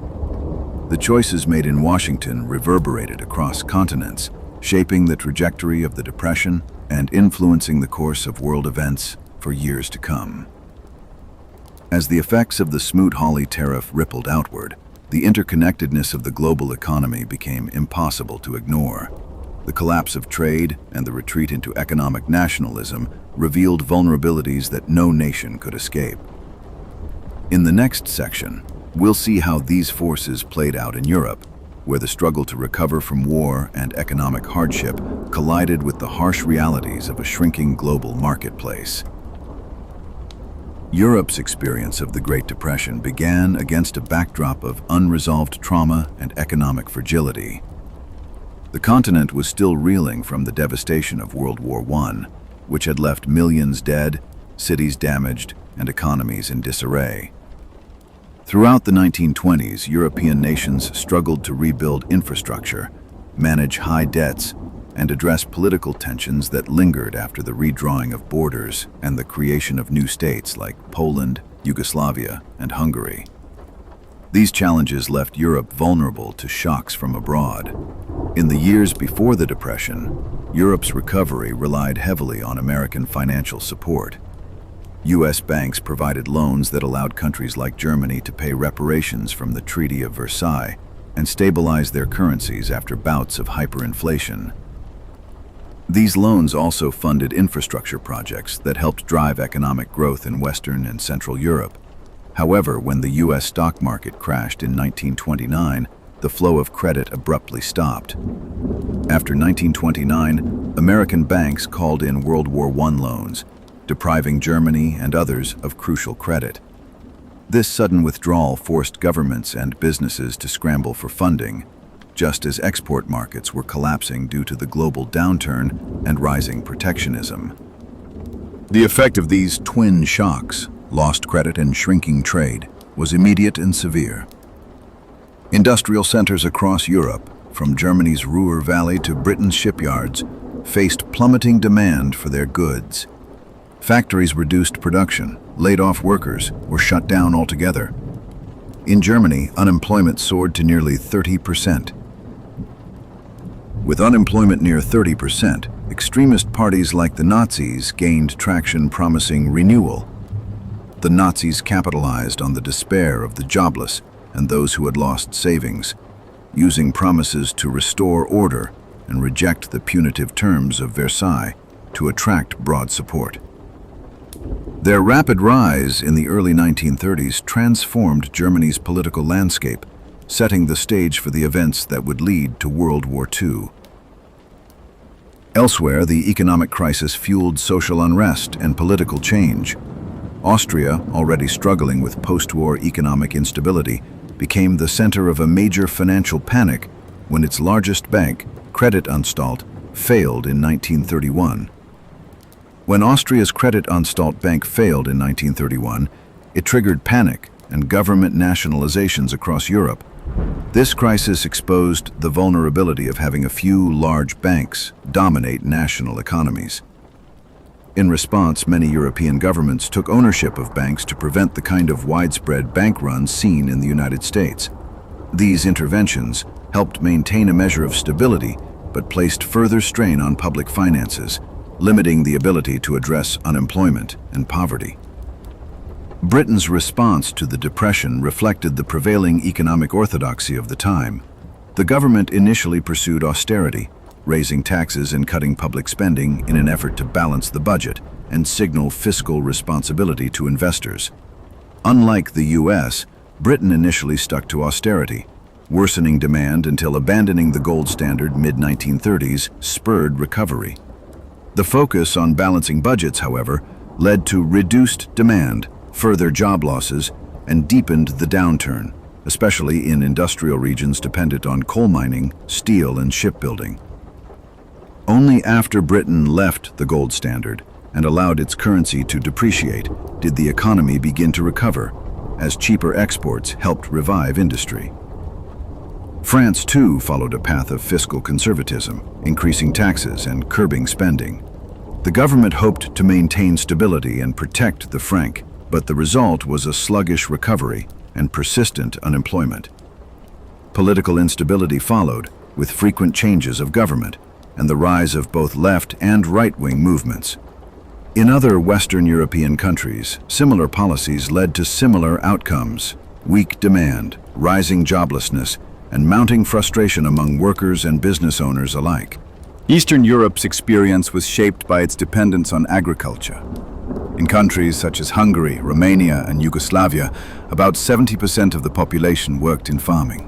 The choices made in Washington reverberated across continents, shaping the trajectory of the Depression and influencing the course of world events for years to come. As the effects of the Smoot-Hawley tariff rippled outward, the interconnectedness of the global economy became impossible to ignore. The collapse of trade and the retreat into economic nationalism revealed vulnerabilities that no nation could escape. In the next section, we'll see how these forces played out in Europe, where the struggle to recover from war and economic hardship collided with the harsh realities of a shrinking global marketplace. Europe's experience of the Great Depression began against a backdrop of unresolved trauma and economic fragility. The continent was still reeling from the devastation of World War I, which had left millions dead, cities damaged, and economies in disarray. Throughout the 1920s, European nations struggled to rebuild infrastructure, manage high debts, and address political tensions that lingered after the redrawing of borders and the creation of new states like Poland, Yugoslavia, and Hungary. These challenges left Europe vulnerable to shocks from abroad. In the years before the Depression, Europe's recovery relied heavily on American financial support. U.S. banks provided loans that allowed countries like Germany to pay reparations from the Treaty of Versailles and stabilize their currencies after bouts of hyperinflation. These loans also funded infrastructure projects that helped drive economic growth in Western and Central Europe. However, when the U.S. stock market crashed in 1929, the flow of credit abruptly stopped. After 1929, American banks called in World War I loans, depriving Germany and others of crucial credit. This sudden withdrawal forced governments and businesses to scramble for funding, just as export markets were collapsing due to the global downturn and rising protectionism. The effect of these twin shocks, lost credit and shrinking trade, was immediate and severe. Industrial centers across Europe, from Germany's Ruhr Valley to Britain's shipyards, faced plummeting demand for their goods. Factories reduced production, laid off workers, or shut down altogether. In Germany, unemployment soared to nearly 30%. With unemployment near 30%, extremist parties like the Nazis gained traction promising renewal. The Nazis capitalized on the despair of the jobless and those who had lost savings, using promises to restore order and reject the punitive terms of Versailles to attract broad support. Their rapid rise in the early 1930s transformed Germany's political landscape, setting the stage for the events that would lead to World War II. Elsewhere, the economic crisis fueled social unrest and political change. Austria, already struggling with post-war economic instability, became the center of a major financial panic when its largest bank, Creditanstalt, failed in 1931. When Austria's Creditanstalt Bank failed in 1931, it triggered panic and government nationalizations across Europe. This crisis exposed the vulnerability of having a few large banks dominate national economies. In response, many European governments took ownership of banks to prevent the kind of widespread bank runs seen in the United States. These interventions helped maintain a measure of stability, but placed further strain on public finances, limiting the ability to address unemployment and poverty. Britain's response to the Depression reflected the prevailing economic orthodoxy of the time. The government initially pursued austerity, raising taxes and cutting public spending in an effort to balance the budget and signal fiscal responsibility to investors. Unlike the US, Britain initially stuck to austerity, worsening demand until abandoning the gold standard mid-1930s spurred recovery. The focus on balancing budgets, however, led to reduced demand, further job losses, and deepened the downturn, especially in industrial regions dependent on coal mining, steel, and shipbuilding. Only after Britain left the gold standard and allowed its currency to depreciate did the economy begin to recover, as cheaper exports helped revive industry. France, too, followed a path of fiscal conservatism, increasing taxes and curbing spending. The government hoped to maintain stability and protect the franc, but the result was a sluggish recovery and persistent unemployment. Political instability followed, with frequent changes of government and the rise of both left and right-wing movements. In other Western European countries, similar policies led to similar outcomes: weak demand, rising joblessness, and mounting frustration among workers and business owners alike. Eastern Europe's experience was shaped by its dependence on agriculture. In countries such as Hungary, Romania, and Yugoslavia, about 70% of the population worked in farming.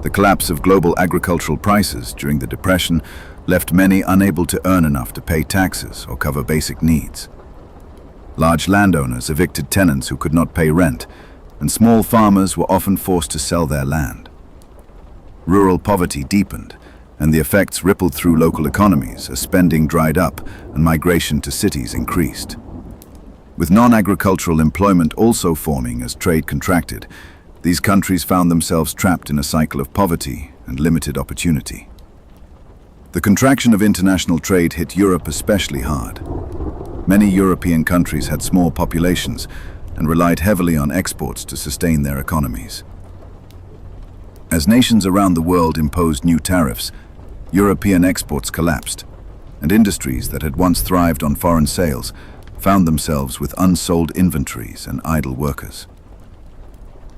The collapse of global agricultural prices during the Depression left many unable to earn enough to pay taxes or cover basic needs. Large landowners evicted tenants who could not pay rent, and small farmers were often forced to sell their land. Rural poverty deepened, and the effects rippled through local economies as spending dried up and migration to cities increased. With non-agricultural employment also forming as trade contracted, these countries found themselves trapped in a cycle of poverty and limited opportunity. The contraction of international trade hit Europe especially hard. Many European countries had small populations and relied heavily on exports to sustain their economies. As nations around the world imposed new tariffs, European exports collapsed, and industries that had once thrived on foreign sales found themselves with unsold inventories and idle workers.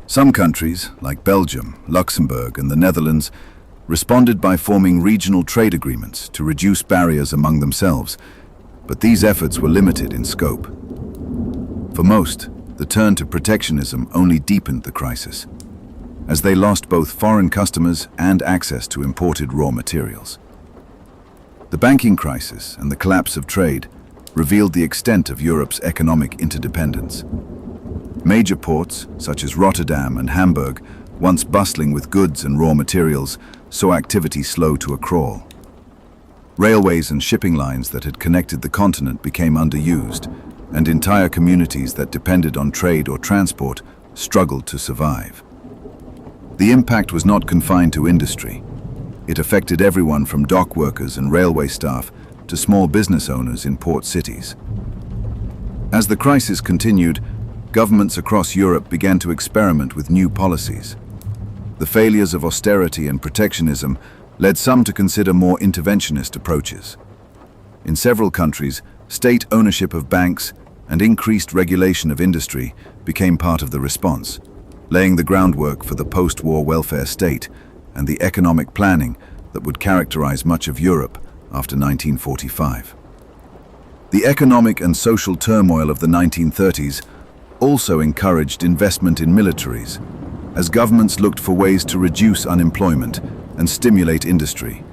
Some countries, like Belgium, Luxembourg, and the Netherlands, responded by forming regional trade agreements to reduce barriers among themselves, but these efforts were limited in scope. For most, the turn to protectionism only deepened the crisis, as they lost both foreign customers and access to imported raw materials. The banking crisis and the collapse of trade revealed the extent of Europe's economic interdependence. Major ports, such as Rotterdam and Hamburg, once bustling with goods and raw materials, saw activity slow to a crawl. Railways and shipping lines that had connected the continent became underused, and entire communities that depended on trade or transport struggled to survive. The impact was not confined to industry. It affected everyone from dock workers and railway staff to small business owners in port cities. As the crisis continued, governments across Europe began to experiment with new policies. The failures of austerity and protectionism led some to consider more interventionist approaches. In several countries, state ownership of banks and increased regulation of industry became part of the response, laying the groundwork for the post-war welfare state and the economic planning that would characterize much of Europe after 1945. The economic and social turmoil of the 1930s also encouraged investment in militaries, as governments looked for ways to reduce unemployment and stimulate industry,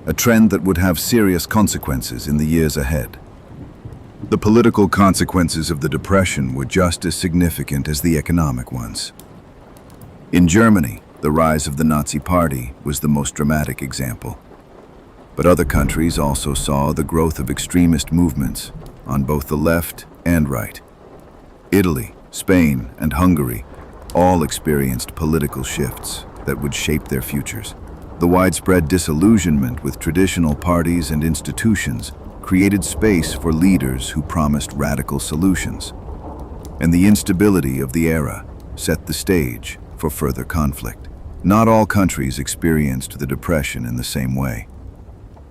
a trend that would have serious consequences in the years ahead. The political consequences of the Depression were just as significant as the economic ones. In Germany, the rise of the Nazi Party was the most dramatic example. But other countries also saw the growth of extremist movements on both the left and right. Italy, Spain, and Hungary all experienced political shifts that would shape their futures. The widespread disillusionment with traditional parties and institutions created space for leaders who promised radical solutions. And the instability of the era set the stage for further conflict. Not all countries experienced the Depression in the same way.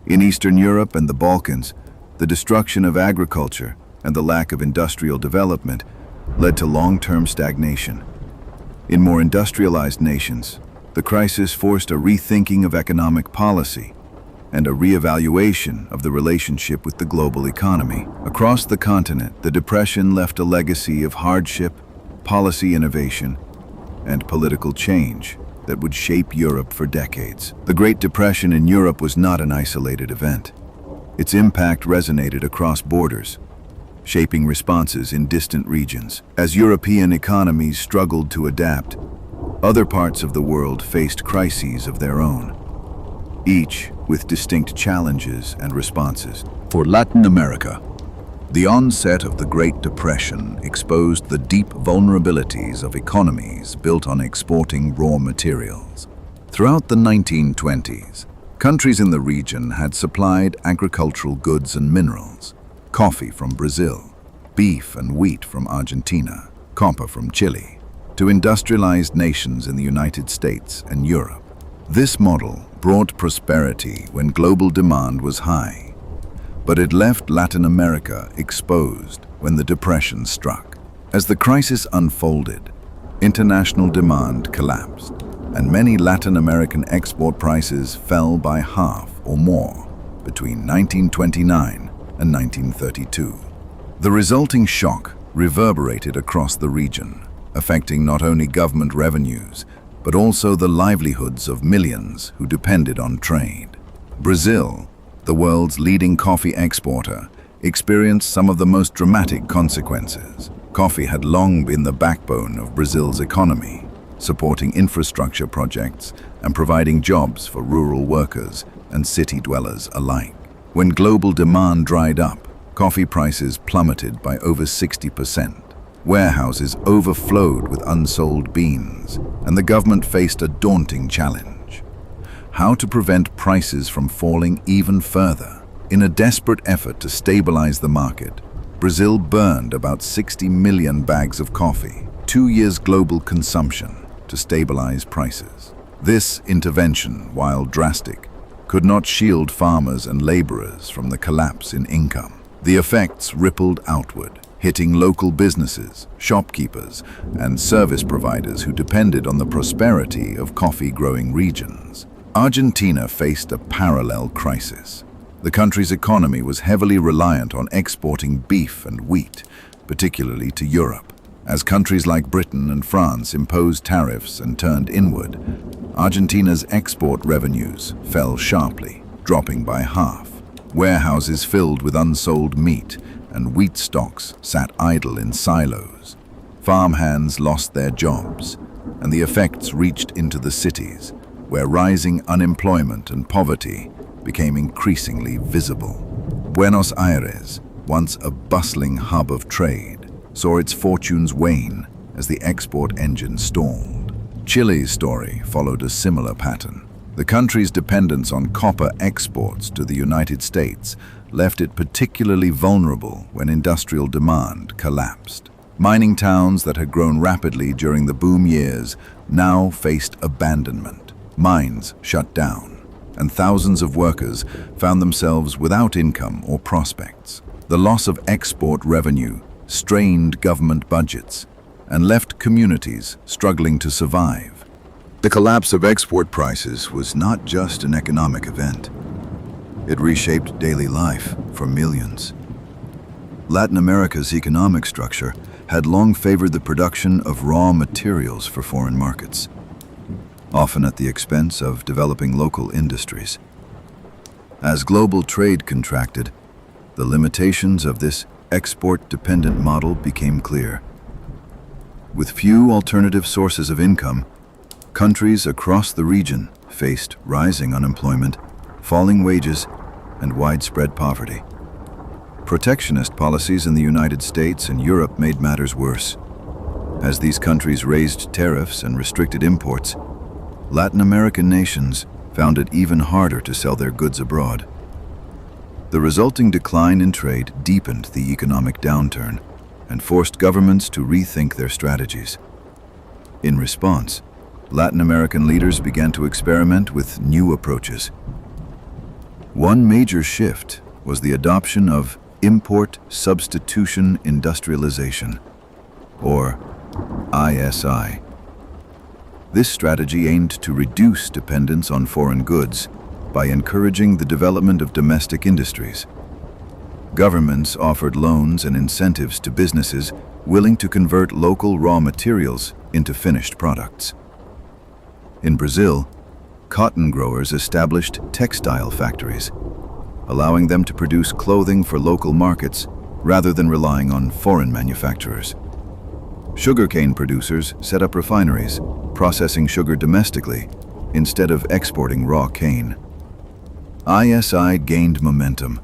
In Eastern Europe and the Balkans, the destruction of agriculture and the lack of industrial development led to long-term stagnation. In more industrialized nations, the crisis forced a rethinking of economic policy and a reevaluation of the relationship with the global economy. Across the continent, the Depression left a legacy of hardship, policy innovation, and political change that would shape Europe for decades. The Great Depression in Europe was not an isolated event. Its impact resonated across borders, shaping responses in distant regions. As European economies struggled to adapt, other parts of the world faced crises of their own, each with distinct challenges and responses. For Latin America, the onset of the Great Depression exposed the deep vulnerabilities of economies built on exporting raw materials. Throughout the 1920s, countries in the region had supplied agricultural goods and minerals: coffee from Brazil, beef and wheat from Argentina, copper from Chile, to industrialized nations in the United States and Europe. This model brought prosperity when global demand was high, but it left Latin America exposed when the Depression struck. As the crisis unfolded, international demand collapsed, and many Latin American export prices fell by half or more between 1929 and 1932. The resulting shock reverberated across the region, affecting not only government revenues, but also the livelihoods of millions who depended on trade. Brazil, the world's leading coffee exporter, experienced some of the most dramatic consequences. Coffee had long been the backbone of Brazil's economy, supporting infrastructure projects and providing jobs for rural workers and city dwellers alike. When global demand dried up, coffee prices plummeted by over 60%. Warehouses overflowed with unsold beans, and the government faced a daunting challenge: how to prevent prices from falling even further. In a desperate effort to stabilize the market, Brazil burned about 60 million bags of coffee, 2 years' global consumption, to stabilize prices. This intervention, while drastic, could not shield farmers and laborers from the collapse in income. The effects rippled outward, hitting local businesses, shopkeepers, and service providers who depended on the prosperity of coffee-growing regions. Argentina faced a parallel crisis. The country's economy was heavily reliant on exporting beef and wheat, particularly to Europe. As countries like Britain and France imposed tariffs and turned inward, Argentina's export revenues fell sharply, dropping by half. Warehouses filled with unsold meat and wheat stocks sat idle in silos. Farmhands lost their jobs, and the effects reached into the cities, where rising unemployment and poverty became increasingly visible. Buenos Aires, once a bustling hub of trade, saw its fortunes wane as the export engine stalled. Chile's story followed a similar pattern. The country's dependence on copper exports to the United States left it particularly vulnerable when industrial demand collapsed. Mining towns that had grown rapidly during the boom years now faced abandonment. Mines shut down, and thousands of workers found themselves without income or prospects. The loss of export revenue strained government budgets and left communities struggling to survive. The collapse of export prices was not just an economic event. It reshaped daily life for millions. Latin America's economic structure had long favored the production of raw materials for foreign markets, often at the expense of developing local industries. As global trade contracted, the limitations of this export-dependent model became clear. With few alternative sources of income, countries across the region faced rising unemployment, falling wages, and widespread poverty. Protectionist policies in the United States and Europe made matters worse. As these countries raised tariffs and restricted imports, Latin American nations found it even harder to sell their goods abroad. The resulting decline in trade deepened the economic downturn and forced governments to rethink their strategies. In response, Latin American leaders began to experiment with new approaches. One major shift was the adoption of import substitution industrialization, or ISI. This strategy aimed to reduce dependence on foreign goods by encouraging the development of domestic industries. Governments offered loans and incentives to businesses willing to convert local raw materials into finished products. In Brazil, cotton growers established textile factories, allowing them to produce clothing for local markets rather than relying on foreign manufacturers. Sugarcane producers set up refineries, processing sugar domestically instead of exporting raw cane. ISI gained momentum,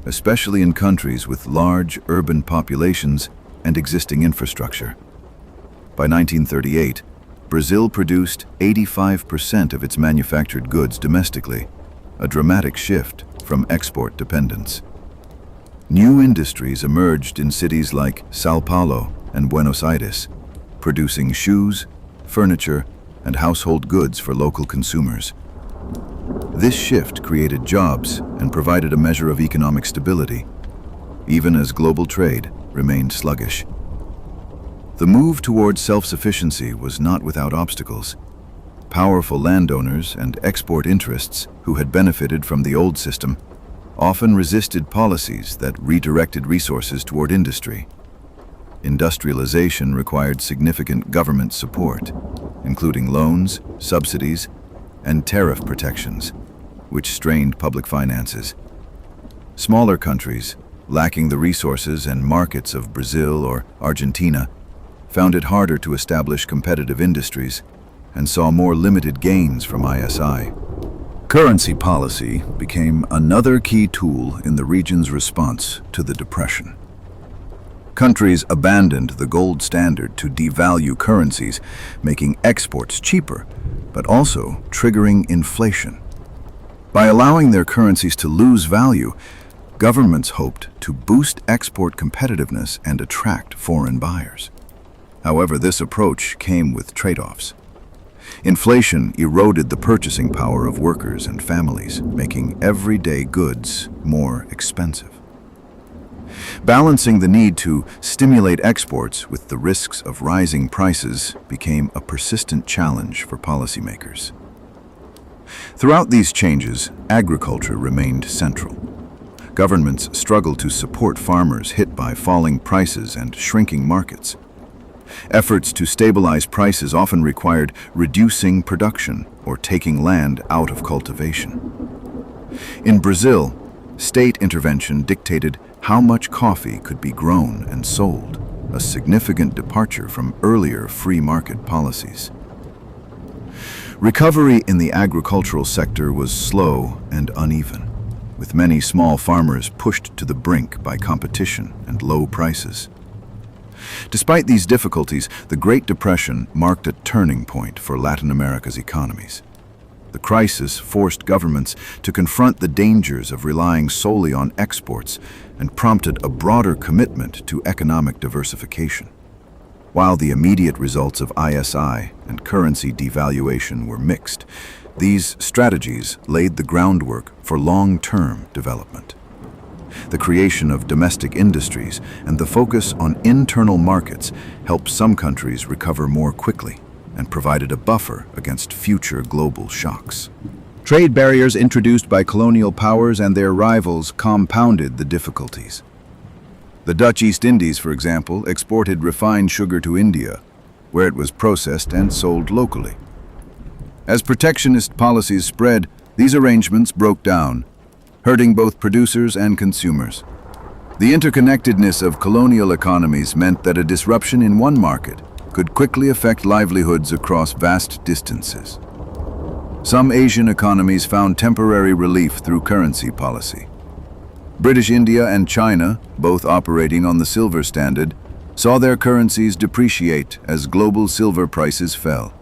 especially in countries with large urban populations and existing infrastructure. By 1938, Brazil produced 85% of its manufactured goods domestically, a dramatic shift from export dependence. New industries emerged in cities like São Paulo and Buenos Aires, producing shoes, furniture, and household goods for local consumers. This shift created jobs and provided a measure of economic stability, even as global trade remained sluggish. The move towards self-sufficiency was not without obstacles. Powerful landowners and export interests who had benefited from the old system often resisted policies that redirected resources toward industry. Industrialization required significant government support, including loans, subsidies, and tariff protections, which strained public finances. Smaller countries, lacking the resources and markets of Brazil or Argentina, found it harder to establish competitive industries and saw more limited gains from ISI. Currency policy became another key tool in the region's response to the Depression. Countries abandoned the gold standard to devalue currencies, making exports cheaper, but also triggering inflation. By allowing their currencies to lose value, governments hoped to boost export competitiveness and attract foreign buyers. However, this approach came with trade-offs. Inflation eroded the purchasing power of workers and families, making everyday goods more expensive. Balancing the need to stimulate exports with the risks of rising prices became a persistent challenge for policymakers. Throughout these changes, agriculture remained central. Governments struggled to support farmers hit by falling prices and shrinking markets. Efforts to stabilize prices often required reducing production or taking land out of cultivation. In Brazil, state intervention dictated how much coffee could be grown and sold, a significant departure from earlier free market policies. Recovery in the agricultural sector was slow and uneven, with many small farmers pushed to the brink by competition and low prices. Despite these difficulties, the Great Depression marked a turning point for Latin America's economies. The crisis forced governments to confront the dangers of relying solely on exports and prompted a broader commitment to economic diversification. While the immediate results of ISI and currency devaluation were mixed, these strategies laid the groundwork for long-term development. The creation of domestic industries and the focus on internal markets helped some countries recover more quickly and provided a buffer against future global shocks. Trade barriers introduced by colonial powers and their rivals compounded the difficulties. The Dutch East Indies, for example, exported refined sugar to India, where it was processed and sold locally. As protectionist policies spread, these arrangements broke down, hurting both producers and consumers. The interconnectedness of colonial economies meant that a disruption in one market could quickly affect livelihoods across vast distances. Some Asian economies found temporary relief through currency policy. British India and China, both operating on the silver standard, saw their currencies depreciate as global silver prices fell.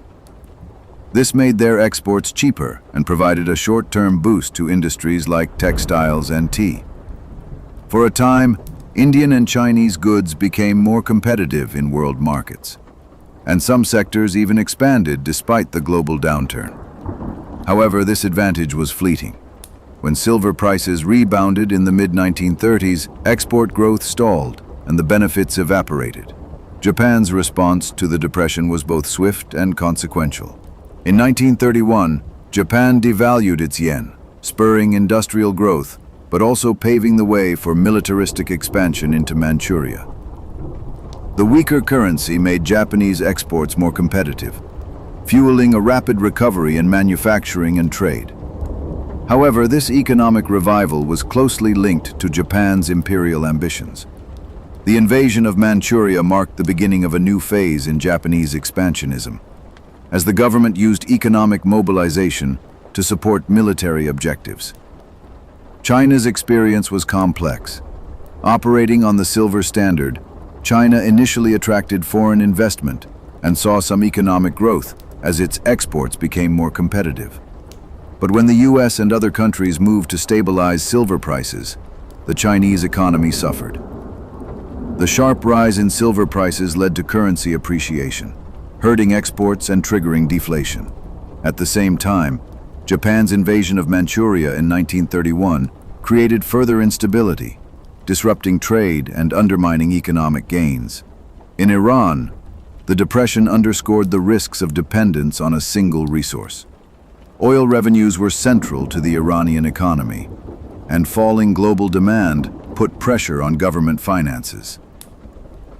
This made their exports cheaper and provided a short-term boost to industries like textiles and tea. For a time, Indian and Chinese goods became more competitive in world markets, and some sectors even expanded despite the global downturn. However, this advantage was fleeting. When silver prices rebounded in the mid-1930s, export growth stalled and the benefits evaporated. Japan's response to the depression was both swift and consequential. In 1931, Japan devalued its yen, spurring industrial growth, but also paving the way for militaristic expansion into Manchuria. The weaker currency made Japanese exports more competitive, fueling a rapid recovery in manufacturing and trade. However, this economic revival was closely linked to Japan's imperial ambitions. The invasion of Manchuria marked the beginning of a new phase in Japanese expansionism, as the government used economic mobilization to support military objectives. China's experience was complex. Operating on the silver standard, China initially attracted foreign investment and saw some economic growth as its exports became more competitive. But when the US and other countries moved to stabilize silver prices, the Chinese economy suffered. The sharp rise in silver prices led to currency appreciation, hurting exports and triggering deflation. At the same time, Japan's invasion of Manchuria in 1931 created further instability, disrupting trade and undermining economic gains. In Iran, the depression underscored the risks of dependence on a single resource. Oil revenues were central to the Iranian economy, and falling global demand put pressure on government finances.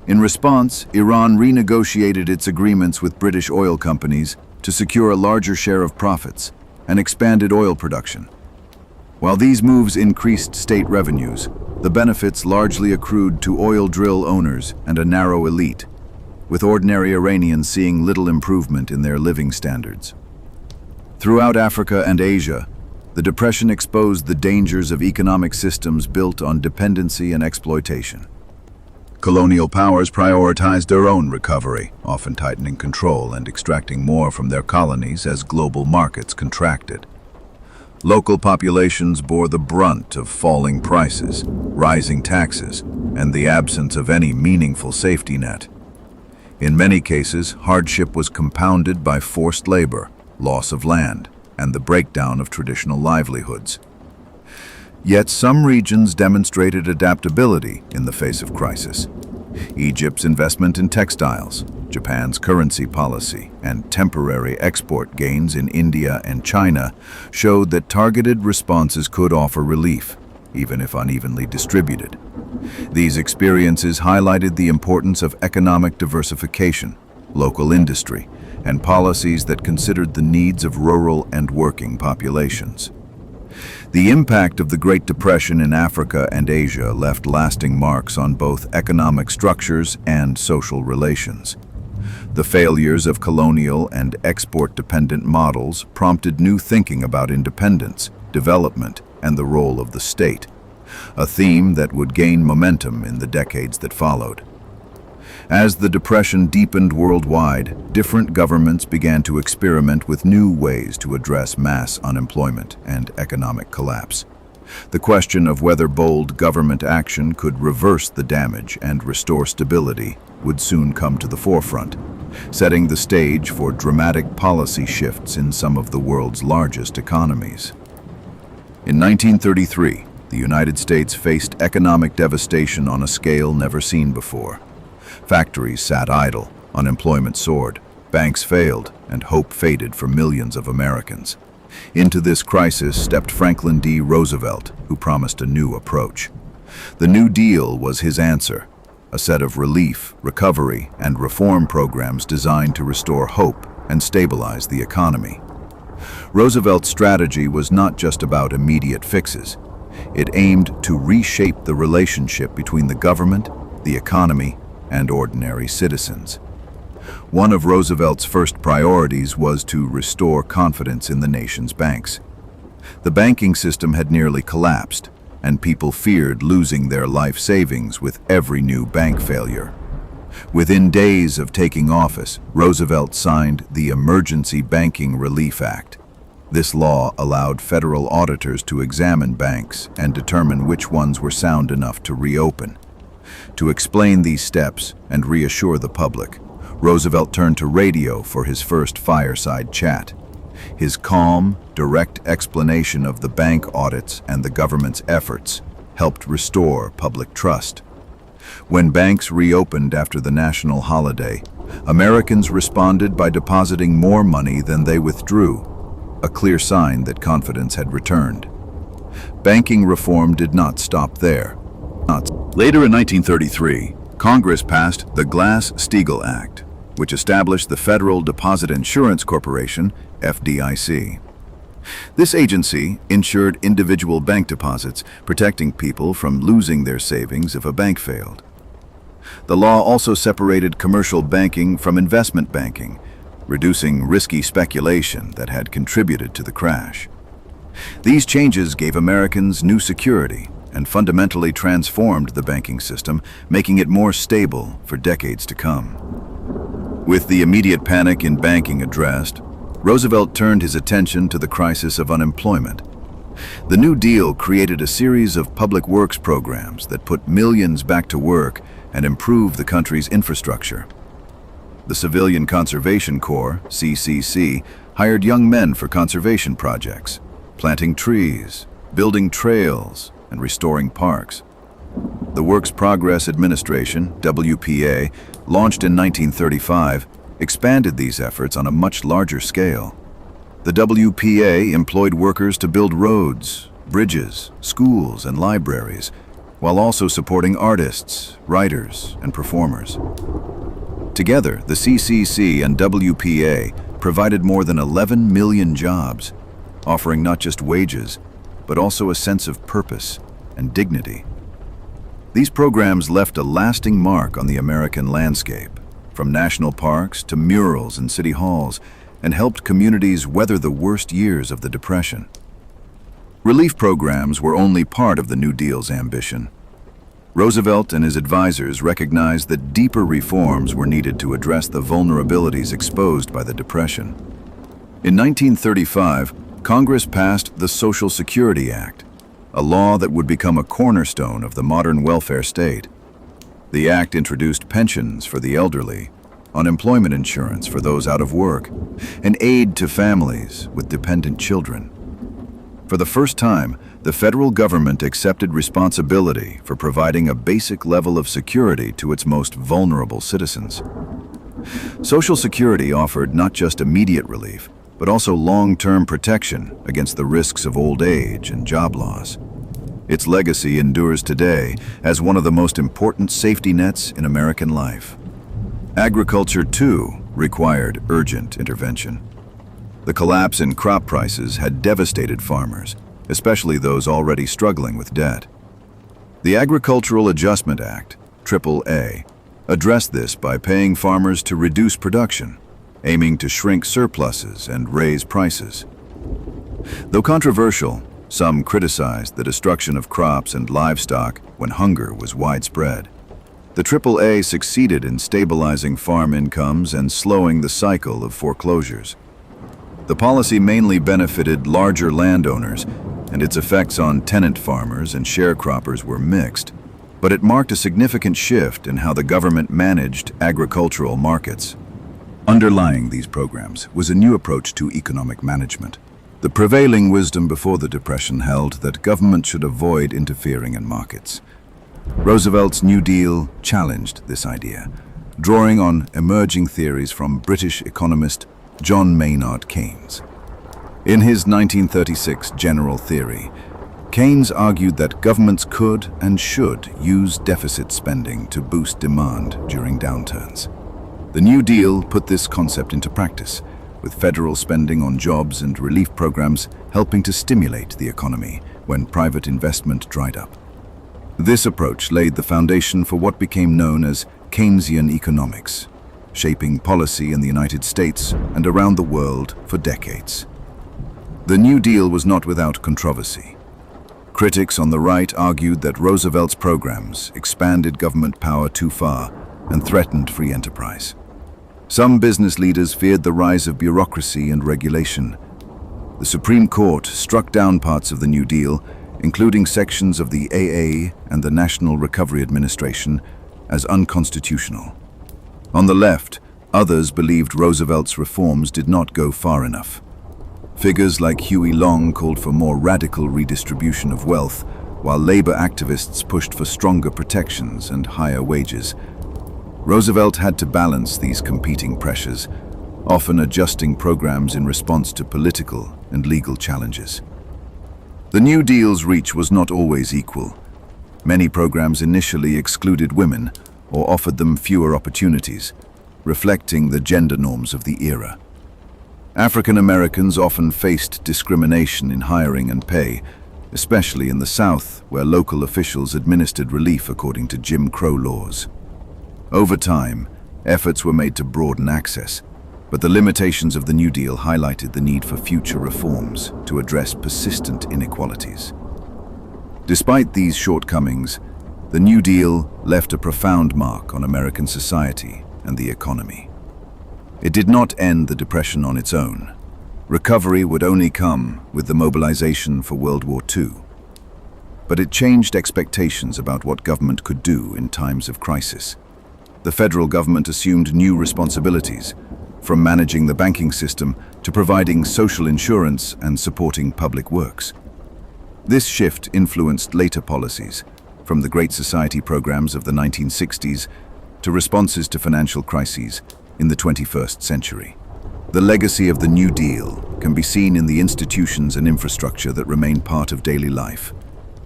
In response, Iran renegotiated its agreements with British oil companies to secure a larger share of profits and expanded oil production. While these moves increased state revenues, the benefits largely accrued to oil drill owners and a narrow elite, with ordinary Iranians seeing little improvement in their living standards. Throughout Africa and Asia, the depression exposed the dangers of economic systems built on dependency and exploitation. Colonial powers prioritized their own recovery, often tightening control and extracting more from their colonies as global markets contracted. Local populations bore the brunt of falling prices, rising taxes, and the absence of any meaningful safety net. In many cases, hardship was compounded by forced labor, loss of land, and the breakdown of traditional livelihoods. Yet some regions demonstrated adaptability in the face of crisis. Egypt's investment in textiles, Japan's currency policy, and temporary export gains in India and China showed that targeted responses could offer relief, even if unevenly distributed. These experiences highlighted the importance of economic diversification, local industry, and policies that considered the needs of rural and working populations. The impact of the Great Depression in Africa and Asia left lasting marks on both economic structures and social relations. The failures of colonial and export-dependent models prompted new thinking about independence, development, and the role of the state, a theme that would gain momentum in the decades that followed. As the Depression deepened worldwide, different governments began to experiment with new ways to address mass unemployment and economic collapse. The question of whether bold government action could reverse the damage and restore stability would soon come to the forefront, setting the stage for dramatic policy shifts in some of the world's largest economies. In 1933, the United States faced economic devastation on a scale never seen before. Factories sat idle, unemployment soared, banks failed, and hope faded for millions of Americans. Into this crisis stepped Franklin D. Roosevelt, who promised a new approach. The New Deal was his answer, a set of relief, recovery, and reform programs designed to restore hope and stabilize the economy. Roosevelt's strategy was not just about immediate fixes. It aimed to reshape the relationship between the government, the economy, and ordinary citizens. One of Roosevelt's first priorities was to restore confidence in the nation's banks. The banking system had nearly collapsed, and people feared losing their life savings with every new bank failure. Within days of taking office, Roosevelt signed the Emergency Banking Relief Act. This law allowed federal auditors to examine banks and determine which ones were sound enough to reopen. To explain these steps and reassure the public, Roosevelt turned to radio for his first fireside chat. His calm, direct explanation of the bank audits and the government's efforts helped restore public trust. When banks reopened after the national holiday, Americans responded by depositing more money than they withdrew, a clear sign that confidence had returned. Banking reform did not stop there. Later in 1933, Congress passed the Glass-Steagall Act, which established the Federal Deposit Insurance Corporation, FDIC. This agency insured individual bank deposits, protecting people from losing their savings if a bank failed. The law also separated commercial banking from investment banking, reducing risky speculation that had contributed to the crash. These changes gave Americans new security and fundamentally transformed the banking system, making it more stable for decades to come. With the immediate panic in banking addressed, Roosevelt turned his attention to the crisis of unemployment. The New Deal created a series of public works programs that put millions back to work and improved the country's infrastructure. The Civilian Conservation Corps, CCC, hired young men for conservation projects, planting trees, building trails, and restoring parks. The Works Progress Administration, WPA, launched in 1935, expanded these efforts on a much larger scale. The WPA employed workers to build roads, bridges, schools, and libraries, while also supporting artists, writers, and performers. Together, the CCC and WPA provided more than 11 million jobs, offering not just wages, but also a sense of purpose and dignity. These programs left a lasting mark on the American landscape, from national parks to murals in city halls, and helped communities weather the worst years of the Depression. Relief programs were only part of the New Deal's ambition. Roosevelt and his advisors recognized that deeper reforms were needed to address the vulnerabilities exposed by the Depression. In 1935, Congress passed the Social Security Act, a law that would become a cornerstone of the modern welfare state. The act introduced pensions for the elderly, unemployment insurance for those out of work, and aid to families with dependent children. For the first time, the federal government accepted responsibility for providing a basic level of security to its most vulnerable citizens. Social Security offered not just immediate relief, but also long-term protection against the risks of old age and job loss. Its legacy endures today as one of the most important safety nets in American life. Agriculture, too, required urgent intervention. The collapse in crop prices had devastated farmers, especially those already struggling with debt. The Agricultural Adjustment Act, AAA, addressed this by paying farmers to reduce production, aiming to shrink surpluses and raise prices. Though controversial, some criticized the destruction of crops and livestock when hunger was widespread. The AAA succeeded in stabilizing farm incomes and slowing the cycle of foreclosures. The policy mainly benefited larger landowners, and its effects on tenant farmers and sharecroppers were mixed, but it marked a significant shift in how the government managed agricultural markets. Underlying these programs was a new approach to economic management. The prevailing wisdom before the Depression held that government should avoid interfering in markets. Roosevelt's New Deal challenged this idea, drawing on emerging theories from British economist John Maynard Keynes. In his 1936 General Theory, Keynes argued that governments could and should use deficit spending to boost demand during downturns. The New Deal put this concept into practice, with federal spending on jobs and relief programs helping to stimulate the economy when private investment dried up. This approach laid the foundation for what became known as Keynesian economics, shaping policy in the United States and around the world for decades. The New Deal was not without controversy. Critics on the right argued that Roosevelt's programs expanded government power too far and threatened free enterprise. Some business leaders feared the rise of bureaucracy and regulation. The Supreme Court struck down parts of the New Deal, including sections of the AA and the National Recovery Administration, as unconstitutional. On the left, others believed Roosevelt's reforms did not go far enough. Figures like Huey Long called for more radical redistribution of wealth, while labor activists pushed for stronger protections and higher wages. Roosevelt had to balance these competing pressures, often adjusting programs in response to political and legal challenges. The New Deal's reach was not always equal. Many programs initially excluded women or offered them fewer opportunities, reflecting the gender norms of the era. African Americans often faced discrimination in hiring and pay, especially in the South, where local officials administered relief according to Jim Crow laws. Over time, efforts were made to broaden access, but the limitations of the New Deal highlighted the need for future reforms to address persistent inequalities. Despite these shortcomings, the New Deal left a profound mark on American society and the economy. It did not end the Depression on its own. Recovery would only come with the mobilization for World War II. But it changed expectations about what government could do in times of crisis. The federal government assumed new responsibilities, from managing the banking system to providing social insurance and supporting public works. This shift influenced later policies, from the Great Society programs of the 1960s to responses to financial crises in the 21st century. The legacy of the New Deal can be seen in the institutions and infrastructure that remain part of daily life.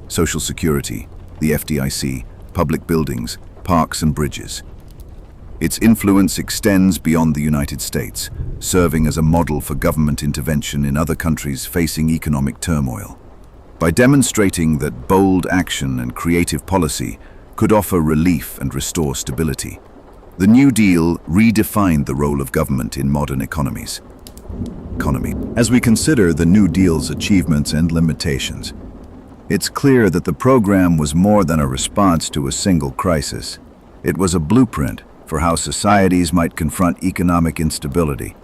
Social Security, the FDIC, public buildings, parks and bridges. Its influence extends beyond the United States, serving as a model for government intervention in other countries facing economic turmoil. By demonstrating that bold action and creative policy could offer relief and restore stability, the New Deal redefined the role of government in modern economies. As we consider the New Deal's achievements and limitations, it's clear that the program was more than a response to a single crisis. It was a blueprint for how societies might confront economic instability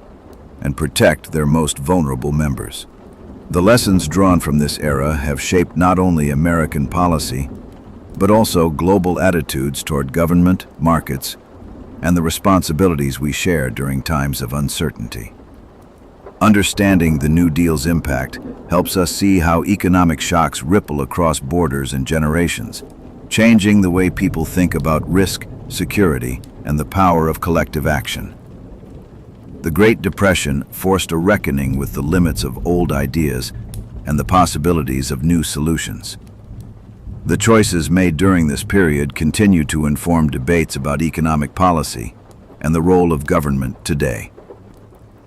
and protect their most vulnerable members. The lessons drawn from this era have shaped not only American policy, but also global attitudes toward government, markets, and the responsibilities we share during times of uncertainty. Understanding the New Deal's impact helps us see how economic shocks ripple across borders and generations, changing the way people think about risk, security, and the power of collective action. The Great Depression forced a reckoning with the limits of old ideas and the possibilities of new solutions. The choices made during this period continue to inform debates about economic policy and the role of government today.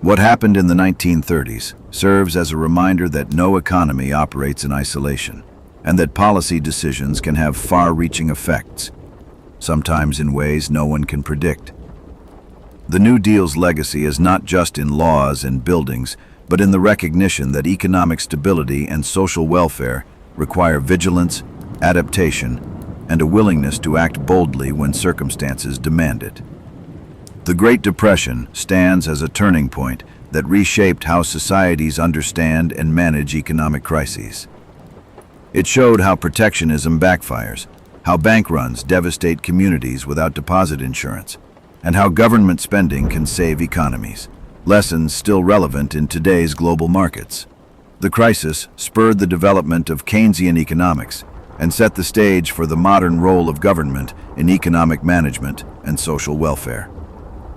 What happened in the 1930s serves as a reminder that no economy operates in isolation, and that policy decisions can have far-reaching effects, sometimes in ways no one can predict. The New Deal's legacy is not just in laws and buildings, but in the recognition that economic stability and social welfare require vigilance, adaptation, and a willingness to act boldly when circumstances demand it. The Great Depression stands as a turning point that reshaped how societies understand and manage economic crises. It showed how protectionism backfires, how bank runs devastate communities without deposit insurance, and how government spending can save economies, lessons still relevant in today's global markets. The crisis spurred the development of Keynesian economics and set the stage for the modern role of government in economic management and social welfare.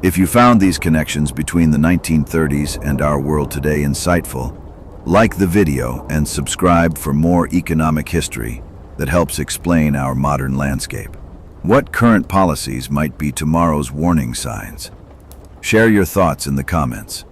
If you found these connections between the 1930s and our world today insightful, like the video and subscribe for more economic history that helps explain our modern landscape. What current policies might be tomorrow's warning signs? Share your thoughts in the comments.